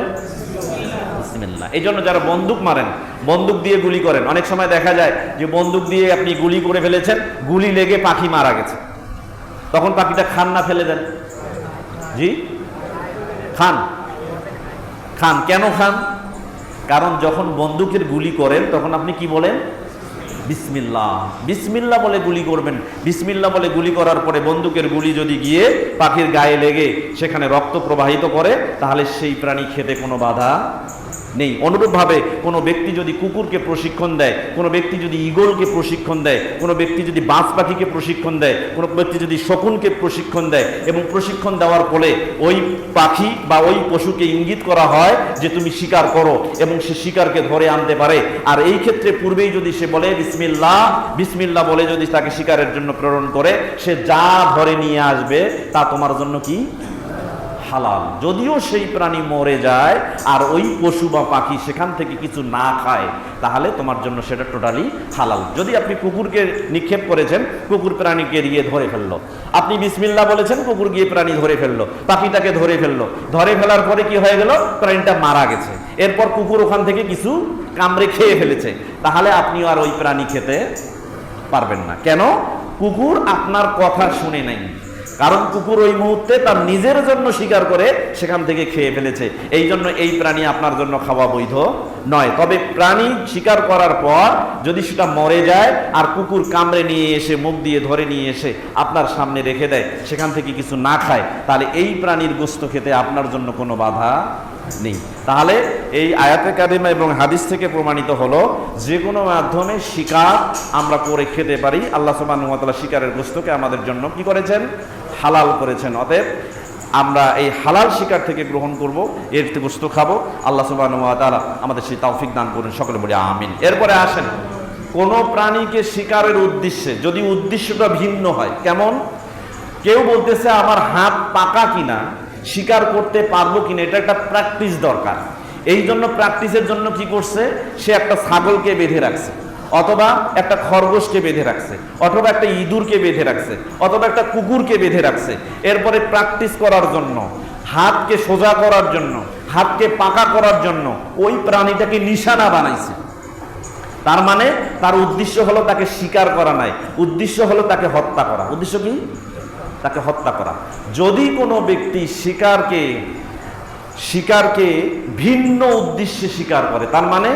Speaker 1: বিসমিল্লাহ। এই জন্য যারা বন্দুক মারেন, বন্দুক দিয়ে গুলি করেন, অনেক সময় দেখা যায় যে বন্দুক দিয়ে আপনি গুলি করে ফেলেছেন, গুলি লেগে পাখি মারা গেছে, তখন পাখিটা খান না ফেলে দেন? জি খান। খান কেন খান? কারণ যখন বন্দুকের গুলি করেন তখন আপনি কি বলেন? বিসমিল্লাহ। বিসমিল্লাহ বলে গুলি করবেন। বিসমিল্লাহ বলে গুলি করার পরে বন্দুকের গুলি যদি গিয়ে পাখির গায়ে লেগে সেখানে রক্ত প্রবাহিত করে, তাহলে সেই প্রাণী খেতে কোনো বাধা নেই। অনুরূপভাবে কোনো ব্যক্তি যদি কুকুরকে প্রশিক্ষণ দেয়, কোনো ব্যক্তি যদি ঈগলকে প্রশিক্ষণ দেয়, কোনো ব্যক্তি যদি বাজ পাখিকে প্রশিক্ষণ দেয়, কোনো ব্যক্তি যদি শকুনকে প্রশিক্ষণ দেয়, এবং প্রশিক্ষণ দেওয়ার ফলে ওই পাখি বা ওই পশুকে ইঙ্গিত করা হয় যে তুমি শিকার করো, এবং সে শিকারকে ধরে আনতে পারে, আর এই ক্ষেত্রে পূর্বেই যদি সে বলে বিসমিল্লাহ, বিসমিল্লাহ বলে যদি তাকে শিকারের জন্য প্রেরণ করে, সে যা ধরে নিয়ে আসবে তা তোমার জন্য কি? হালাল। যদিও সেই প্রাণী মরে যায় আর ওই পশু বা পাখি সেখান থেকে কিছু না খায়, তাহলে তোমার জন্য সেটা টোটালি হালাল। যদি আপনি কুকুরকে নিক্ষেপ করেছেন, কুকুর প্রাণীকে গিয়ে ধরে ফেললো, আপনি বিসমিল্লাহ বলেছেন, কুকুর গিয়ে প্রাণী ধরে ফেললো, পাখিটাকে ধরে ফেললো, ধরে ফেলার পরে কি হয়ে গেল? প্রাণীটা মারা গেছে, এরপর কুকুর ওখান থেকে কিছু কামড়ে খেয়ে ফেলেছে, তাহলে আপনি আর ওই প্রাণী খেতে পারবেন না। কেন? কুকুর আপনার কথা শুনে নাই, কারণ কুকুর ওই মুহূর্তে তার নিজের জন্য শিকার করে সেখান থেকে খেয়ে ফেলেছে, এই জন্য এই প্রাণী আপনার জন্য খাওয়া বৈধ নয়। তবে প্রাণী শিকার করার পর যদি সেটা মরে যায় আর কুকুর কামড়ে নিয়ে এসে মুখ দিয়ে ধরে নিয়ে এসে আপনার সামনে রেখে দেয়, সেখান থেকে কিছু না খায়, তাহলে এই প্রাণীর গোশত খেতে আপনার জন্য কোনো বাধা নেই। তাহলে এই আয়াতে কারিমা এবং হাদিস থেকে প্রমাণিত হলো যে কোনো মাধ্যমে শিকার আমরা করে খেতে পারি। আল্লাহ সুবহানাহু ওয়া তাআলা শিকারের গোশতকে আমাদের জন্য কি করেছেন? হালাল করেছেন। অতএব আমরা এই হালাল শিকার থেকে গ্রহণ করব, এর গোশত খাবো। আল্লাহ সুবহানাহু ওয়া তাআলা আমাদের সেই তৌফিক দান করুন, সকলে বলি আমিন। এরপরে আসেন, কোন প্রাণীকে শিকারের উদ্দেশ্যে যদি উদ্দেশ্যটা ভিন্ন হয়, কেমন? কেউ বলতেছে আমার হাত পাকা কিনা, শিকার করতে পারবো কিনা, এটা একটা প্র্যাকটিস দরকার। এই জন্য প্র্যাকটিসের জন্য কি করছে? সে একটা ছাগলকে বেঁধে রাখছে, অথবা একটা খরগোশকে বেঁধে রাখছে, অথবা একটা ইঁদুরকে বেঁধে রাখছে, অথবা একটা কুকুরকে বেঁধে রাখছে। এরপরে প্র্যাকটিস করার জন্য, হাতকে সোজা করার জন্য, হাতকে পাকা করার জন্য ওই প্রাণীটাকে নিশানা বানাইছে। তার মানে তার উদ্দেশ্য হলো তাকে শিকার করা নাই, উদ্দেশ্য হলো তাকে হত্যা করা। উদ্দেশ্য কি? তাকে হত্যা করা। যদি কোনো ব্যক্তি শিকারকে ভিন্ন উদ্দেশ্যে শিকার করে, তার মানে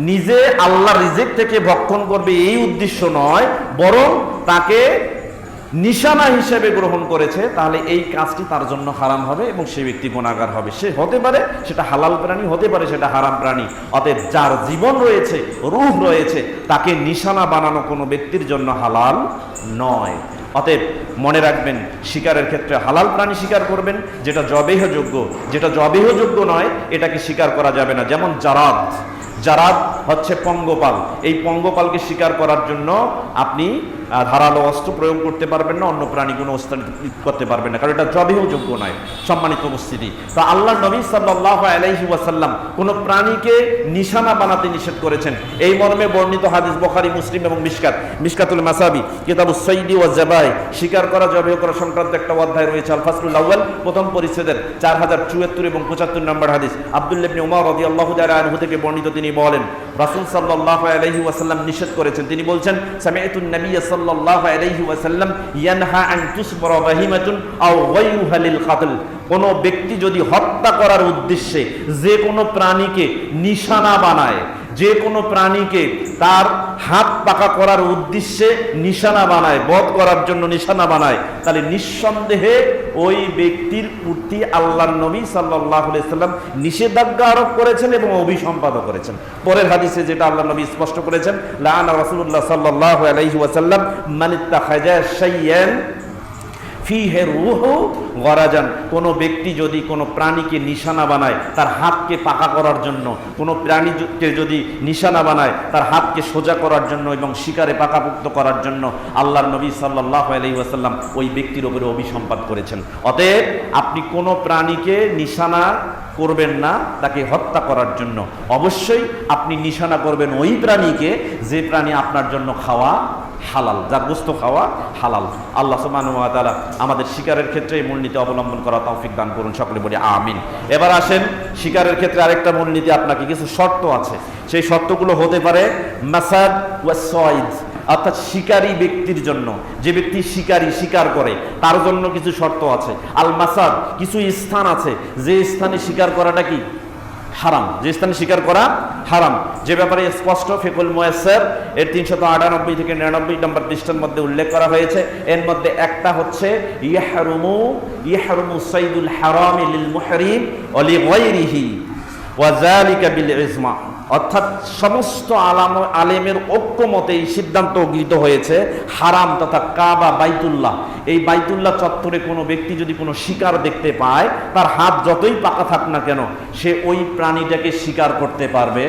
Speaker 1: নিজে আল্লাহর রিজিক থেকে ভক্ষণ করবে এই উদ্দেশ্য নয়, বরং তাকে নিশানা হিসেবে গ্রহণ করেছে, তাহলে এই কাজটি তার জন্য হারাম হবে এবং সে ব্যক্তি গুনাহগার হবে। সে হতে পারে সেটা হালাল প্রাণী, হতে পারে সেটা হারাম প্রাণী। অতএব যার জীবন রয়েছে, রূহ রয়েছে, তাকে নিশানা বানানো কোনো ব্যক্তির জন্য হালাল নয়। অতএব মনে রাখবেন, শিকারের ক্ষেত্রে হালাল প্রাণী শিকার করবেন, যেটা জবেহযোগ্য। যেটা জবেহযোগ্য নয় এটাকে শিকার করা যাবে না। যেমন জারাদ হচ্ছে পঙ্গপাল। এই পঙ্গপালকে শিকার করার জন্য আপনি ধারালো অস্ত্র প্রয়োগ করতে পারবেন না, অন্য প্রাণী কোনো অস্ত্র করতে পারবেন না, কারণ এটা জবেহযোগ্য নয়। সম্মানিত উপস্থিতি, তো আল্লাহ নবী সাল্লাল্লাহু আলাইহি ওয়াসাল্লাম কোন প্রাণীকে নিশানা বানাতে নিষেধ করেছেন। এই মর্মে বর্ণিত হাদিস বুখারী, মুসলিম এবং মিশকাতুল মাসাবি, কিতাবুস সাইদি ওয়াজ যাবাই, শিকার করা, জবেহ করা সংক্রান্ত একটা অধ্যায় রয়েছে, আল ফাসলুল আউয়াল, প্রথম পরিচ্ছেদের 4074 এবং 75 নম্বর হাদিস। আব্দুল্লাহ ইবনে উমর রাদিয়াল্লাহু তাআলা আনহু থেকে বর্ণিত, তিনি বলেন রাসূল সাল্লাল্লাহু আলাইহি ওয়াসাল্লাম নিষেধ করেছেন। তিনি বলছেন, সামি'তুন নবী সাল্লাল্লাহু আলাইহি ওয়াসাল্লাম ইয়ানহা আন তুসবরা বাহিমাতুন আও গায়রুহা লিল কতল। কোন ব্যক্তি যদি হত্যা করার উদ্দেশ্যে যে কোনো প্রাণীকে নিশানা বানায়, যে কোনো প্রাণীকে তার হাত পাকা করার উদ্দেশ্যে নিশানা বানায়, বধ করার জন্য নিশানা বানায়, তাহলে নিঃসন্দেহে ওই ব্যক্তির প্রতি আল্লাহর নবী সাল্লাল্লাহু আলাইহি ওয়াসাল্লাম নিষেধাজ্ঞা আরোপ করেছেন এবং অভিসম্পাদও করেছেন। পরের হাদিসে যেটা আল্লাহর নবী স্পষ্ট করেছেন, লাআনা রাসূলুল্লাহ সাল্লাল্লাহু আলাইহি ওয়াসাল্লাম মান ইত্তাখাযা শাইয়ান ফিহে রূহু গরাজান। কোনো ব্যক্তি যদি কোনো প্রাণীকে নিশানা বানায় তার হাতকে পাকা করার জন্য, কোনো প্রাণীকে যদি নিশানা বানায় তার হাতকে সোজা করার জন্য এবং শিকারে পাকাপুক্ত করার জন্য, আল্লাহর নবী সাল্লাল্লাহু আলাইহি ওয়াসাল্লাম ওই ব্যক্তির উপরে অভিসম্পাদ করেছেন। অতএব আপনি কোনো প্রাণীকে নিশানা করবেন না তাকে হত্যা করার জন্য। অবশ্যই আপনি নিশানা করবেন ওই প্রাণীকে যে প্রাণী আপনার জন্য খাওয়া হালাল, যার গোশত খাওয়া হালাল। আল্লাহ সুবহানাহু ওয়া তাআলা আমাদের শিকারের ক্ষেত্রে এই মূলনীতি অবলম্বন করা তৌফিক দান করুন, সকলে বলি আমিন। এবার আসেন, শিকারের ক্ষেত্রে আরেকটা মূলনীতি, আপনাকে কিছু শর্ত আছে। সেই শর্তগুলো হতে পারে মাসাদ ওয়া সাইদ, অর্থাৎ শিকারী ব্যক্তির জন্য, যে ব্যক্তি শিকার করে তার জন্য কিছু শর্ত আছে। আল মাসাদ, কিছু স্থান আছে যে স্থানে শিকার করাটা কি হারাম, যে স্থানে শিকার করা হারাম, যে ব্যাপারে স্পষ্ট ফিকুল মুয়াসসার এর 398 থেকে 99 নম্বর পৃষ্ঠার মধ্যে উল্লেখ করা হয়েছে। এর মধ্যে একটা হচ্ছে ইয়াহরুমু সাইদুল হারামি লিল মুহরিম ওয়া লিগায়রিহি ওয়া যালিকা বিল ইজমা। অর্থাৎ সমস্ত আলেমের ঐক্যমতে এই সিদ্ধান্ত গৃহীত হয়েছে, হারাম তথা কাবা বাইতুল্লাহ, এই বাইতুল্লাহ চত্বরে কোনো ব্যক্তি যদি কোনো শিকার দেখতে পায়, তার হাত যতই পাকা থাক না কেন, সে ওই প্রাণীটাকে শিকার করতে পারবে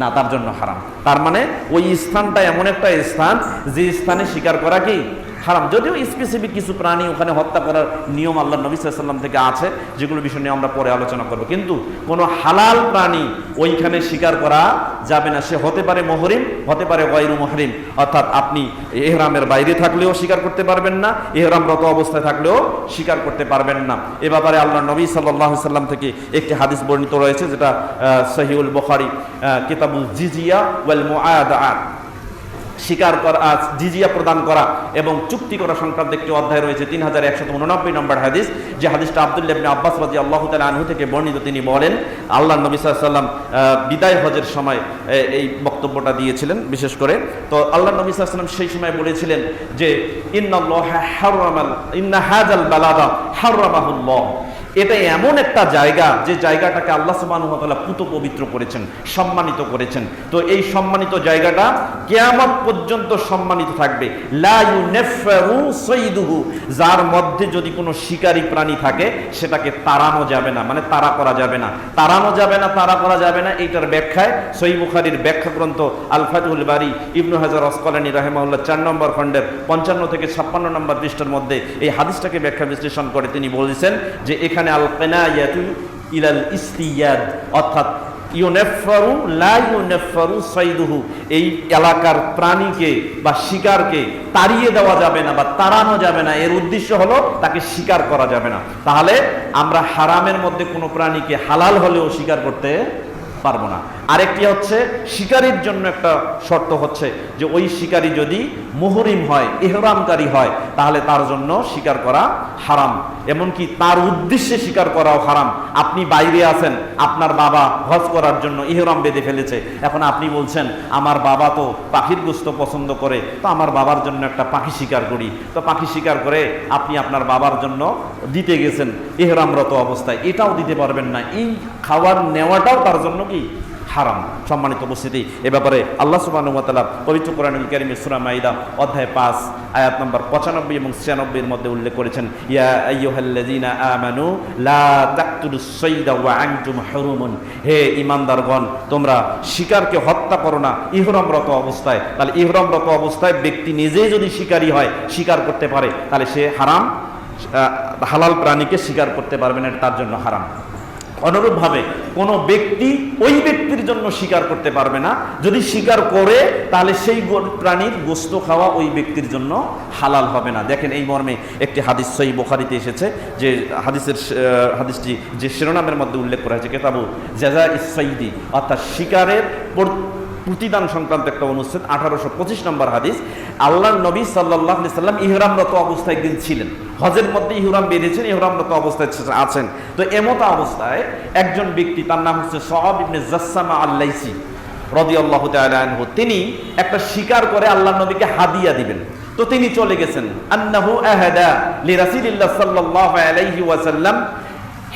Speaker 1: না, তার জন্য হারাম। তার মানে ওই স্থানটা এমন একটা স্থান যে স্থানে শিকার করা কি হারাম। যদিও স্পেসিফিক কিছু প্রাণী ওখানে হত্যা করার নিয়ম আল্লাহ নবী সাল্লাল্লাহু আলাইহি ওয়াসাল্লাম থেকে আছে, যেগুলো বিষয় নিয়ে আমরা পরে আলোচনা করব, কিন্তু কোনো হালাল প্রাণী ওইখানে শিকার করা যাবে না। সে হতে পারে মুহরিম, হতে পারে গায়রু মুহরিম, অর্থাৎ আপনি ইহরামের বাইরে থাকলেও শিকার করতে পারবেন না, ইহরামরত অবস্থায় থাকলেও শিকার করতে পারবেন না। এ ব্যাপারে আল্লাহ নবী সাল্লাল্লাহু আলাইহি ওয়াসাল্লাম থেকে একটি হাদিস বর্ণিত রয়েছে, যেটা সহিহুল বুখারী, কিতাবুল জিজিয়া ওয়াল মুআদাআত, শিকার করা, জিজিয়া প্রদান করা এবং চুক্তি করা সংক্রান্ত একটি অধ্যায় রয়েছে, 3189 নম্বর হাদিস, যে হাদিসটা আব্দুল্লাহ ইবনে আব্বাস রাদিয়াল্লাহু তাআলা আনহু থেকে বর্ণিত। তিনি বলেন, আল্লাহ নবী সাল্লাল্লাহু আলাইহি ওয়াসাল্লাম বিদায় হজের সময় এই বক্তব্যটা দিয়েছিলেন বিশেষ করে। তো আল্লাহ নবী সাল্লাল্লাহু আলাইহি ওয়াসাল্লাম সেই সময় বলেছিলেন যে ইন্না হাযাল বালাদা হারামাহুল্লাহ, এটা এমন একটা জায়গা যে জায়গাটাকে আল্লাহ সুবহানাহু ওয়া তাআলা পুত পবিত্র করেছেন, সম্মানিত করেছেন। তো এই সম্মানিত জায়গাটা কিয়ামত পর্যন্ত সম্মানিত থাকবে। লা ইউনাফফারু সাইদুহু, যার মধ্যে যদি কোনো শিকারী প্রাণী থাকে সেটাকে তাড়ানো যাবে না, মানে তাড়া করা যাবে না, তাড়ানো যাবে না, তাড়া করা যাবে না। এইটার ব্যাখ্যায় সহিহ বুখারীর ব্যাখ্যা গ্রন্থ আল ফাতহুল বারী ইবনে হাজার আসকালানী রাহিমাহুল্লাহ 4 নম্বর খণ্ডের 55 থেকে 56 নম্বর পৃষ্ঠার মধ্যে এই হাদিসটাকে ব্যাখ্যা বিশ্লেষণ করে তিনি বলেছেন যে এখানে আল কিনায়াতু ইলাল ইস্তিয়াদ, অর্থাৎ ইউনাফফারু লা ইউনাফফারু সাইদুহু, এই এলাকার প্রাণীকে বা শিকারকে তাড়িয়ে দেওয়া যাবে না বা তাড়ানো যাবে না, এর উদ্দেশ্য হলো তাকে শিকার করা যাবে না। তাহলে আমরা হারামের মধ্যে কোনো প্রাণীকে হালাল হলেও শিকার করতে পারবো না। আরেকটি হচ্ছে শিকারীর জন্য একটা শর্ত হচ্ছে যে ওই শিকারী যদি মুহরিম হয়, ইহরামকারী হয়, তাহলে তার জন্য শিকার করা হারাম, এমনকি তার উদ্দেশ্যে শিকার করাও হারাম। আপনি বাইরে আছেন, আপনার বাবা হজ করার জন্য ইহরাম বেঁধে ফেলেছে, এখন আপনি বলছেন আমার বাবা তো পাখির গোশত পছন্দ করে, তো আমার বাবার জন্য একটা পাখি শিকার করি। তো পাখি শিকার করে আপনি আপনার বাবার জন্য দিতে গেছেন ইহরামরত অবস্থায়, এটাও দিতে পারবেন না। এই খাবার নেওয়াটাও তার জন্য কি হারাম। সম্মানিত উপস্থিতি, এ ব্যাপারে আল্লাহ সুবহানাহু ওয়া তাআলা পবিত্র কোরআনুল কারীমের সূরা মাইদা অধ্যায় 5 আয়াত নম্বর 95 এবং 96 এর মধ্যে উল্লেখ করেছেন, ইয়া আইয়ুহাল্লাযীনা আমানু লা তাকতুলুস সাইদা ওয়া আনতুম হুরুমুন, হে ঈমানদারগণ তোমরা শিকারকে হত্যা করো না ইহরামরত অবস্থায়। তাহলে ইহরামরত অবস্থায় ব্যক্তি নিজেই যদি শিকারী হয়, শিকার করতে পারে, তাহলে সে হারাম, হালাল প্রাণীকে শিকার করতে পারবে না, তার জন্য হারাম। অনুরূপভাবে কোনো ব্যক্তি ওই ব্যক্তির জন্য শিকার করতে পারবে না, যদি শিকার করে তাহলে সেই প্রাণীর গোশত খাওয়া ওই ব্যক্তির জন্য হালাল হবে না। দেখেন এই মর্মে একটি হাদিস সহিহ বুখারীতে এসেছে, যে হাদিসটি যে শিরোনামের মধ্যে উল্লেখ করা হয়েছে কিতাবু জাযাইস সাইদি, অর্থাৎ শিকারের প্রতিদান সংক্রান্ত একটা অনুচ্ছেদ, 1825 নম্বর হাদিস। আল্লাহর নবী সাল্লাল্লাহু আলাইহি সাল্লাম ইহরামরত অবস্থায় একদিন ছিলেন, হজের মধ্যে ইহরাম বেঁধেছেন, ইহরামরত অবস্থায় আছেন। তো এমত অবস্থায় একজন ব্যক্তি, তার নাম হচ্ছে সাহাব ইবনে জাসসামা আল-লাইসি রাদিয়াল্লাহু তাআলা আনহু, তিনি একটা শিকার করে আল্লাহর নবীকে হাদিয়া দিবেন। তো তিনি চলে গেছেন, আন্নাহু আহাদা লিরাসূলিল্লাহ সাল্লাল্লাহু আলাইহি ওয়াসাল্লাম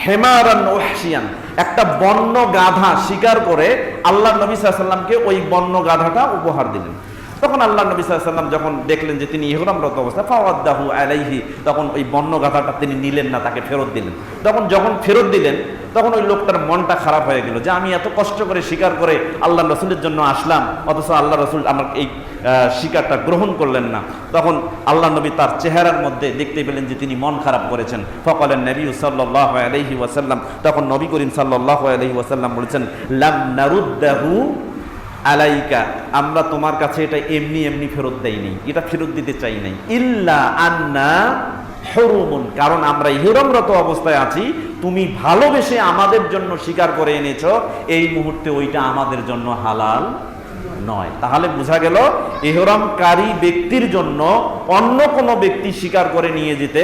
Speaker 1: হেমারান ওয়াহশিয়ান, একটা বন্য গাধা শিকার করে আল্লাহ নবী সাল্লাল্লাহু আলাইহি ওয়াসাল্লামকে ওই বন্য গাধাটা উপহার দিলেন। তখন আল্লাহ নবী সাল্লাল্লাহু আলাইহি ওয়াসাল্লাম যখন দেখলেন যে তিনি ইহরামরত অবস্থা, ফাওয়াদ্দাহু আলাইহি, তখন ওই বন্য গাধাটা তিনি নিলেন না, তাকে ফেরত দিলেন। যখন ফেরত দিলেন, তখন ওই লোকটার মনটা খারাপ হয়ে গেল যে আমি এত কষ্ট করে শিকার করে আল্লাহ রসুলের জন্য আসলাম, অথচ আল্লাহ রসুল আমার এই শিকারটা গ্রহণ করলেন না। তখন আল্লাহ নবী তার চেহারার মধ্যে দেখতে পেলেন যে তিনি মন খারাপ করেছেন। ফাকালান নবী সাল্লাল্লাহু আলাইহি ওয়াসাল্লাম, তখন নবী করিম সাল্লাল্লাহু আলাইহি ওয়াসাল্লাম বলেছেন, লাম নারুদ্দাহু আলাইকা, আমরা তোমার কাছে এটা এমনি এমনি ফেরত দেইনি, এটা ফেরত দিতে চাই নাই, ইল্লা আন্না হুরুমুন, কারণ আমরা ইহরামরত অবস্থায় আছি, তুমি ভালোবেসে আমাদের জন্য শিকার করে এনেছো, এই মুহূর্তে ওইটা আমাদের জন্য হালাল নয়। তাহলে বোঝা গেল ইহরামকারী ব্যক্তির জন্য অন্য কোনো ব্যক্তি শিকার করে নিয়ে যেতে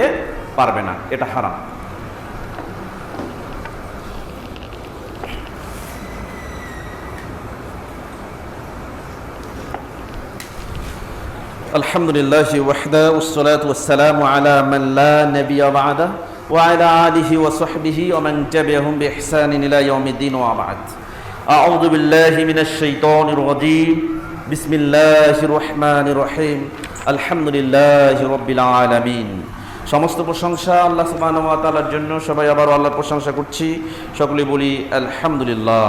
Speaker 1: পারবে না, এটা হারাম। আলহামদুলিল্লাহি ওয়াহদা ওয়াসসালাতু ওয়াসসালামু আলা মান লা নাবিয়্যা বা'দা ওয়া আলা আলিহি ওয়া সাহবিহি ওয়া মান তাবি'আহুম বিইহসানিন ইলা ইয়াউমিদ্দিন ওয়া বা'দ। আউযু বিল্লাহি মিনাশ শাইতানির রাজীম। বিসমিল্লাহির রহমানির রহিম। আলহামদুলিল্লাহি রাব্বিল আলামিন। সমস্ত প্রশংসা আল্লাহ সুবহানাহু ওয়া তাআলার জন্য। সবাই আবার আল্লাহর প্রশংসা করছি, সকলে বলি আলহামদুলিল্লাহ।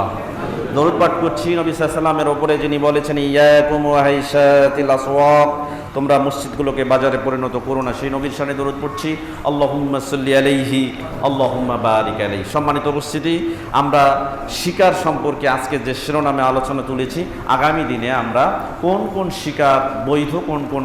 Speaker 1: দরুদ পাঠ করছি নবী সাল্লাল্লাহু আলাইহি ওয়াসাল্লামের উপরে, যিনি বলেছেন ইয়াকুম ওয়া হাইশাতিল আসওয়াক, তোমরা মসজিদগুলোকে বাজারে পরিণত করো না, সেই নবীর শানে দরুদ পড়ছি। আল্লাহুম্মা সাল্লি আলাইহি আল্লাহুম্মা বারিক আলাইহি। সম্মানিত উপস্থিতি, আমরা শিকার সম্পর্কে আজকে যে শিরোনামে আলোচনা তুলেছি, আগামী দিনে আমরা কোন কোন শিকার বৈধ, কোন কোন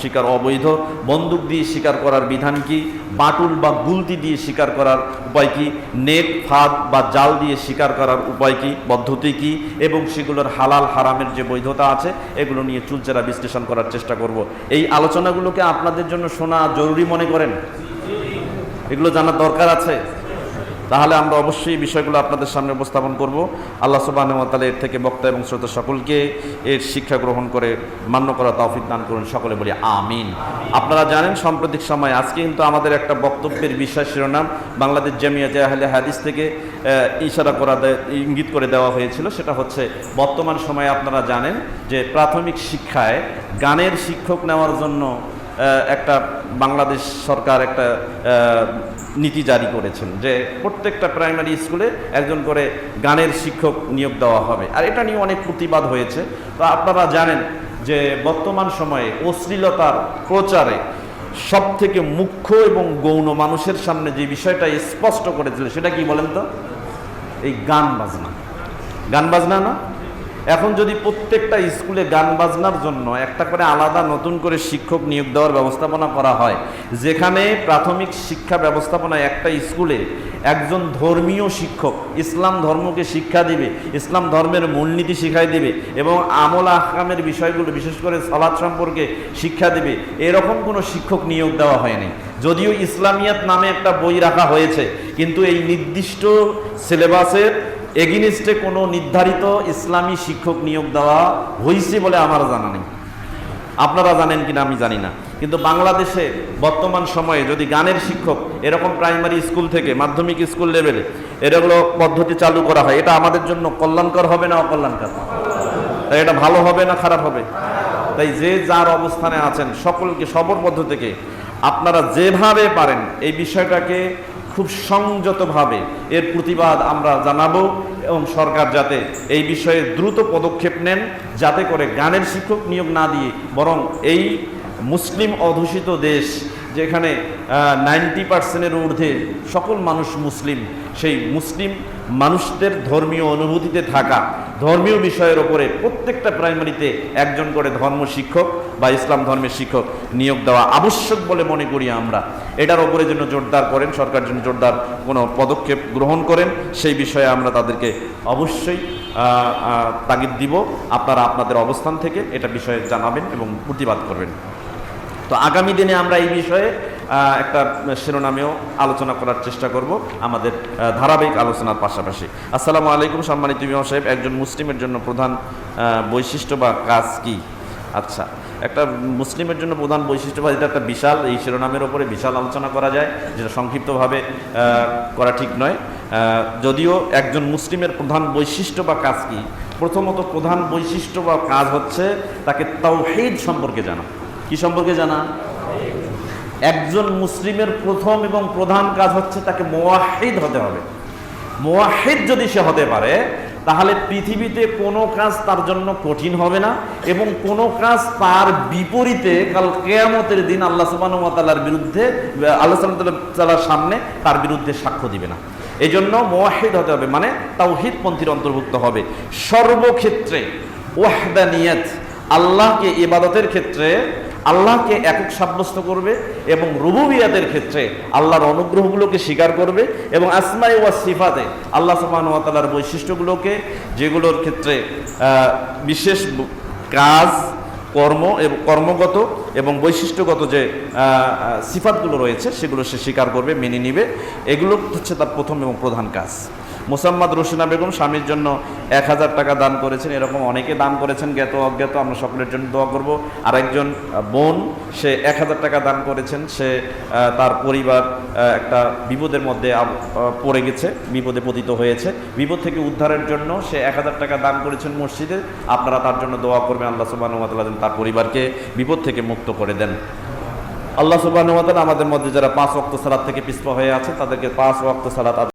Speaker 1: শিকার অবৈধ, বন্দুক দিয়ে শিকার করার বিধান কি, বাটুল বা গুলতি দিয়ে শিকার করার উপায় কি, নেট ফাঁদ বা জাল দিয়ে শিকার করার উপায় কি, পদ্ধতি কি, এবং সেগুলোর হালাল হারামের যে বৈধতা আছে, এগুলো নিয়ে চুলচেরা বিশ্লেষণ করার চেষ্টা করব। এই আলোচনাগুলোকে আপনাদের জন্য শোনা জরুরি মনে করেন? এগুলো জানার দরকার আছে। তাহলে আমরা অবশ্যই এই বিষয়গুলো আপনাদের সামনে উপস্থাপন করব। আল্লাহ সুবহানাহু ওয়া তাআলা এর থেকে বক্তা এবং শ্রোতা সকলকে এর শিক্ষা গ্রহণ করে মান্য করা তৌফিক দান করুন, সকলে বলি আমিন। আপনারা জানেন সাম্প্রতিক সময় আজকে কিন্তু আমাদের একটা বক্তব্যের বিষয় শিরোনাম বাংলাদেশ জামিয়াতে আহলে হাদিস থেকে ইশারা করা ইঙ্গিত করে দেওয়া হয়েছিল, সেটা হচ্ছে বর্তমান সময়ে আপনারা জানেন যে প্রাথমিক শিক্ষায় গানের শিক্ষক নেওয়ার জন্য একটা বাংলাদেশ সরকার একটা নীতি জারি করেছেন যে প্রত্যেকটা প্রাইমারি স্কুলে একজন করে গানের শিক্ষক নিয়োগ দেওয়া হবে, আর এটা নিয়ে অনেক প্রতিবাদ হয়েছে। তো আপনারা জানেন যে বর্তমান সময়ে অশ্লীলতার প্রচারে সব থেকে মুখ্য এবং গৌণ মানুষের সামনে যে বিষয়টা স্পষ্ট করেছিল সেটা কি বলেন তো? এই গান বাজনা না। এখন যদি প্রত্যেকটা স্কুলে গান বাজনার জন্য একটা করে আলাদা নতুন করে শিক্ষক নিয়োগ দেওয়ার ব্যবস্থাপনা করা হয়, যেখানে প্রাথমিক শিক্ষা ব্যবস্থাপনায় একটা স্কুলে একজন ধর্মীয় শিক্ষক ইসলাম ধর্মকে শিক্ষা দিবে, ইসলাম ধর্মের মূলনীতি শিখাই দিবে এবং আমল আহকামের বিষয়গুলো বিশেষ করে সালাত সম্পর্কে শিক্ষা দিবে, এরকম কোনো শিক্ষক নিয়োগ দেওয়া হয়নি। যদিও ইসলামিয়াত নামে একটা বই রাখা হয়েছে, কিন্তু এই নির্দিষ্ট সিলেবাসের এগেইনস্টে কোনো নির্ধারিত ইসলামী শিক্ষক নিয়োগ দেওয়া হয়েছে বলে আমার জানা নেই। আপনারা জানেন কিনা আমি জানি না, কিন্তু বাংলাদেশে বর্তমান সময়ে যদি গানের শিক্ষক এরকম প্রাইমারি স্কুল থেকে মাধ্যমিক স্কুল লেভেলে এগুলো পদ্ধতি চালু করা হয়, এটা আমাদের জন্য কল্যাণকর হবে না অকল্যাণকর? তাই এটা ভালো হবে না খারাপ হবে? তাই যে যার অবস্থানে আছেন সকলকে সর্বপদ্ধ থেকে আপনারা যেভাবে পারেন এই বিষয়টাকে খুব সংযতভাবে এর প্রতিবাদ আমরা জানাবো এবং সরকার যাতে এই বিষয়ে দ্রুত পদক্ষেপ নেন, যাতে করে গানের শিক্ষক নিয়োগ না দিয়ে বরং এই মুসলিম অধ্যুষিত দেশ যেখানে 90%-এর ঊর্ধ্বে সকল মানুষ মুসলিম, সেই মুসলিম মানুষদের ধর্মীয় অনুভূতিতে থাকা ধর্মীয় বিষয়ের ওপরে প্রত্যেকটা প্রাইমারিতে একজন করে ধর্ম শিক্ষক বা ইসলাম ধর্মের শিক্ষক নিয়োগ দেওয়া আবশ্যক বলে মনে করি আমরা। এটার ওপরে যেন জোরদার করেন, সরকার যেন জোরদার কোনো পদক্ষেপ গ্রহণ করেন, সেই বিষয়ে আমরা তাদেরকে অবশ্যই তাগিদ দিব। আপনারা আপনাদের অবস্থান থেকে এটা বিষয়ে জানাবেন এবং প্রতিবাদ করবেন। তো আগামী দিনে আমরা এই বিষয়ে একটা শিরোনামেও আলোচনা করার চেষ্টা করব আমাদের ধারাবাহিক আলোচনার পাশাপাশি। আসসালামু আলাইকুম সম্মানিত ইমাম সাহেব, একজন মুসলিমের জন্য প্রধান বৈশিষ্ট্য বা কাজ কি? আচ্ছা, একটা মুসলিমের জন্য প্রধান বৈশিষ্ট্য বা এটা একটা বিশাল, এই শিরোনামের ওপরে বিশাল আলোচনা করা যায়, যেটা সংক্ষিপ্তভাবে করা ঠিক নয়। যদিও একজন মুসলিমের প্রধান বৈশিষ্ট্য বা কাজ কি, প্রথমত প্রধান বৈশিষ্ট্য বা কাজ হচ্ছে তাকে তাওহীদ সম্পর্কে জানা। কি সম্পর্কে জানা? একজন মুসলিমের প্রথম এবং প্রধান কাজ হচ্ছে তাকে মুওয়াহহিদ হতে হবে। মুওয়াহহিদ যদি সে হতে পারে তাহলে পৃথিবীতে কোনো কাজ তার জন্য কঠিন হবে না এবং কোনো কাজ তার বিপরীতে কাল কিয়ামতের দিন আল্লাহ সুবহানাহু ওয়া তাআলার বিরুদ্ধে, আল্লাহ সুবহানাহু ওয়া তাআলার সামনে তার বিরুদ্ধে সাক্ষ্য দিবে না। এই জন্য মুওয়াহহিদ হতে হবে, মানে তাওহীদ পন্থীর অন্তর্ভুক্ত হবে। সর্বক্ষেত্রে ওয়াহদানিয়াত, আল্লাহকে ইবাদতের ক্ষেত্রে আল্লাহকে একক সাব্যস্ত করবে এবং রুবুবিয়াতের ক্ষেত্রে আল্লাহর অনুগ্রহগুলোকে স্বীকার করবে এবং আসমায়ে ওয়া সিফাতে আল্লাহ সুবহানাহু ওয়া তাআলার বৈশিষ্ট্যগুলোকে, যেগুলোর ক্ষেত্রে বিশেষ কাজ কর্ম এবং কর্মগত এবং বৈশিষ্ট্যগত যে সিফাতগুলো রয়েছে সেগুলো সে স্বীকার করবে, মেনে নিবে। এগুলো হচ্ছে তার প্রথম এবং প্রধান কাজ। মোসাম্মদ রোশনা বেগম স্বামীর জন্য 1000 টাকা দান করেছেন, এরকম অনেকে দান করেছেন জ্ঞাত অজ্ঞাত, আমরা সকলের জন্য দোয়া করব। আরেকজন বোন সে 1000 টাকা দান করেছেন, সে তার পরিবার একটা বিপদের মধ্যে পড়ে গেছে, বিপদে পতিত হয়েছে, বিপদ থেকে উদ্ধারের জন্য সে 1000 টাকা দান করেছেন মসজিদে। আপনারা তার জন্য দোয়া করবেন, আল্লাহ সুবহানাহু ওয়া তাআলা যেন তার পরিবারকে বিপদ থেকে মুক্ত করে দেন। আল্লাহ সুবহানাহু ওয়া তাআলা আমাদের মধ্যে যারা 5 ওয়াক্ত সালাত থেকে পিছপা হয়ে আছে তাদেরকে 5 ওয়াক্ত সালাত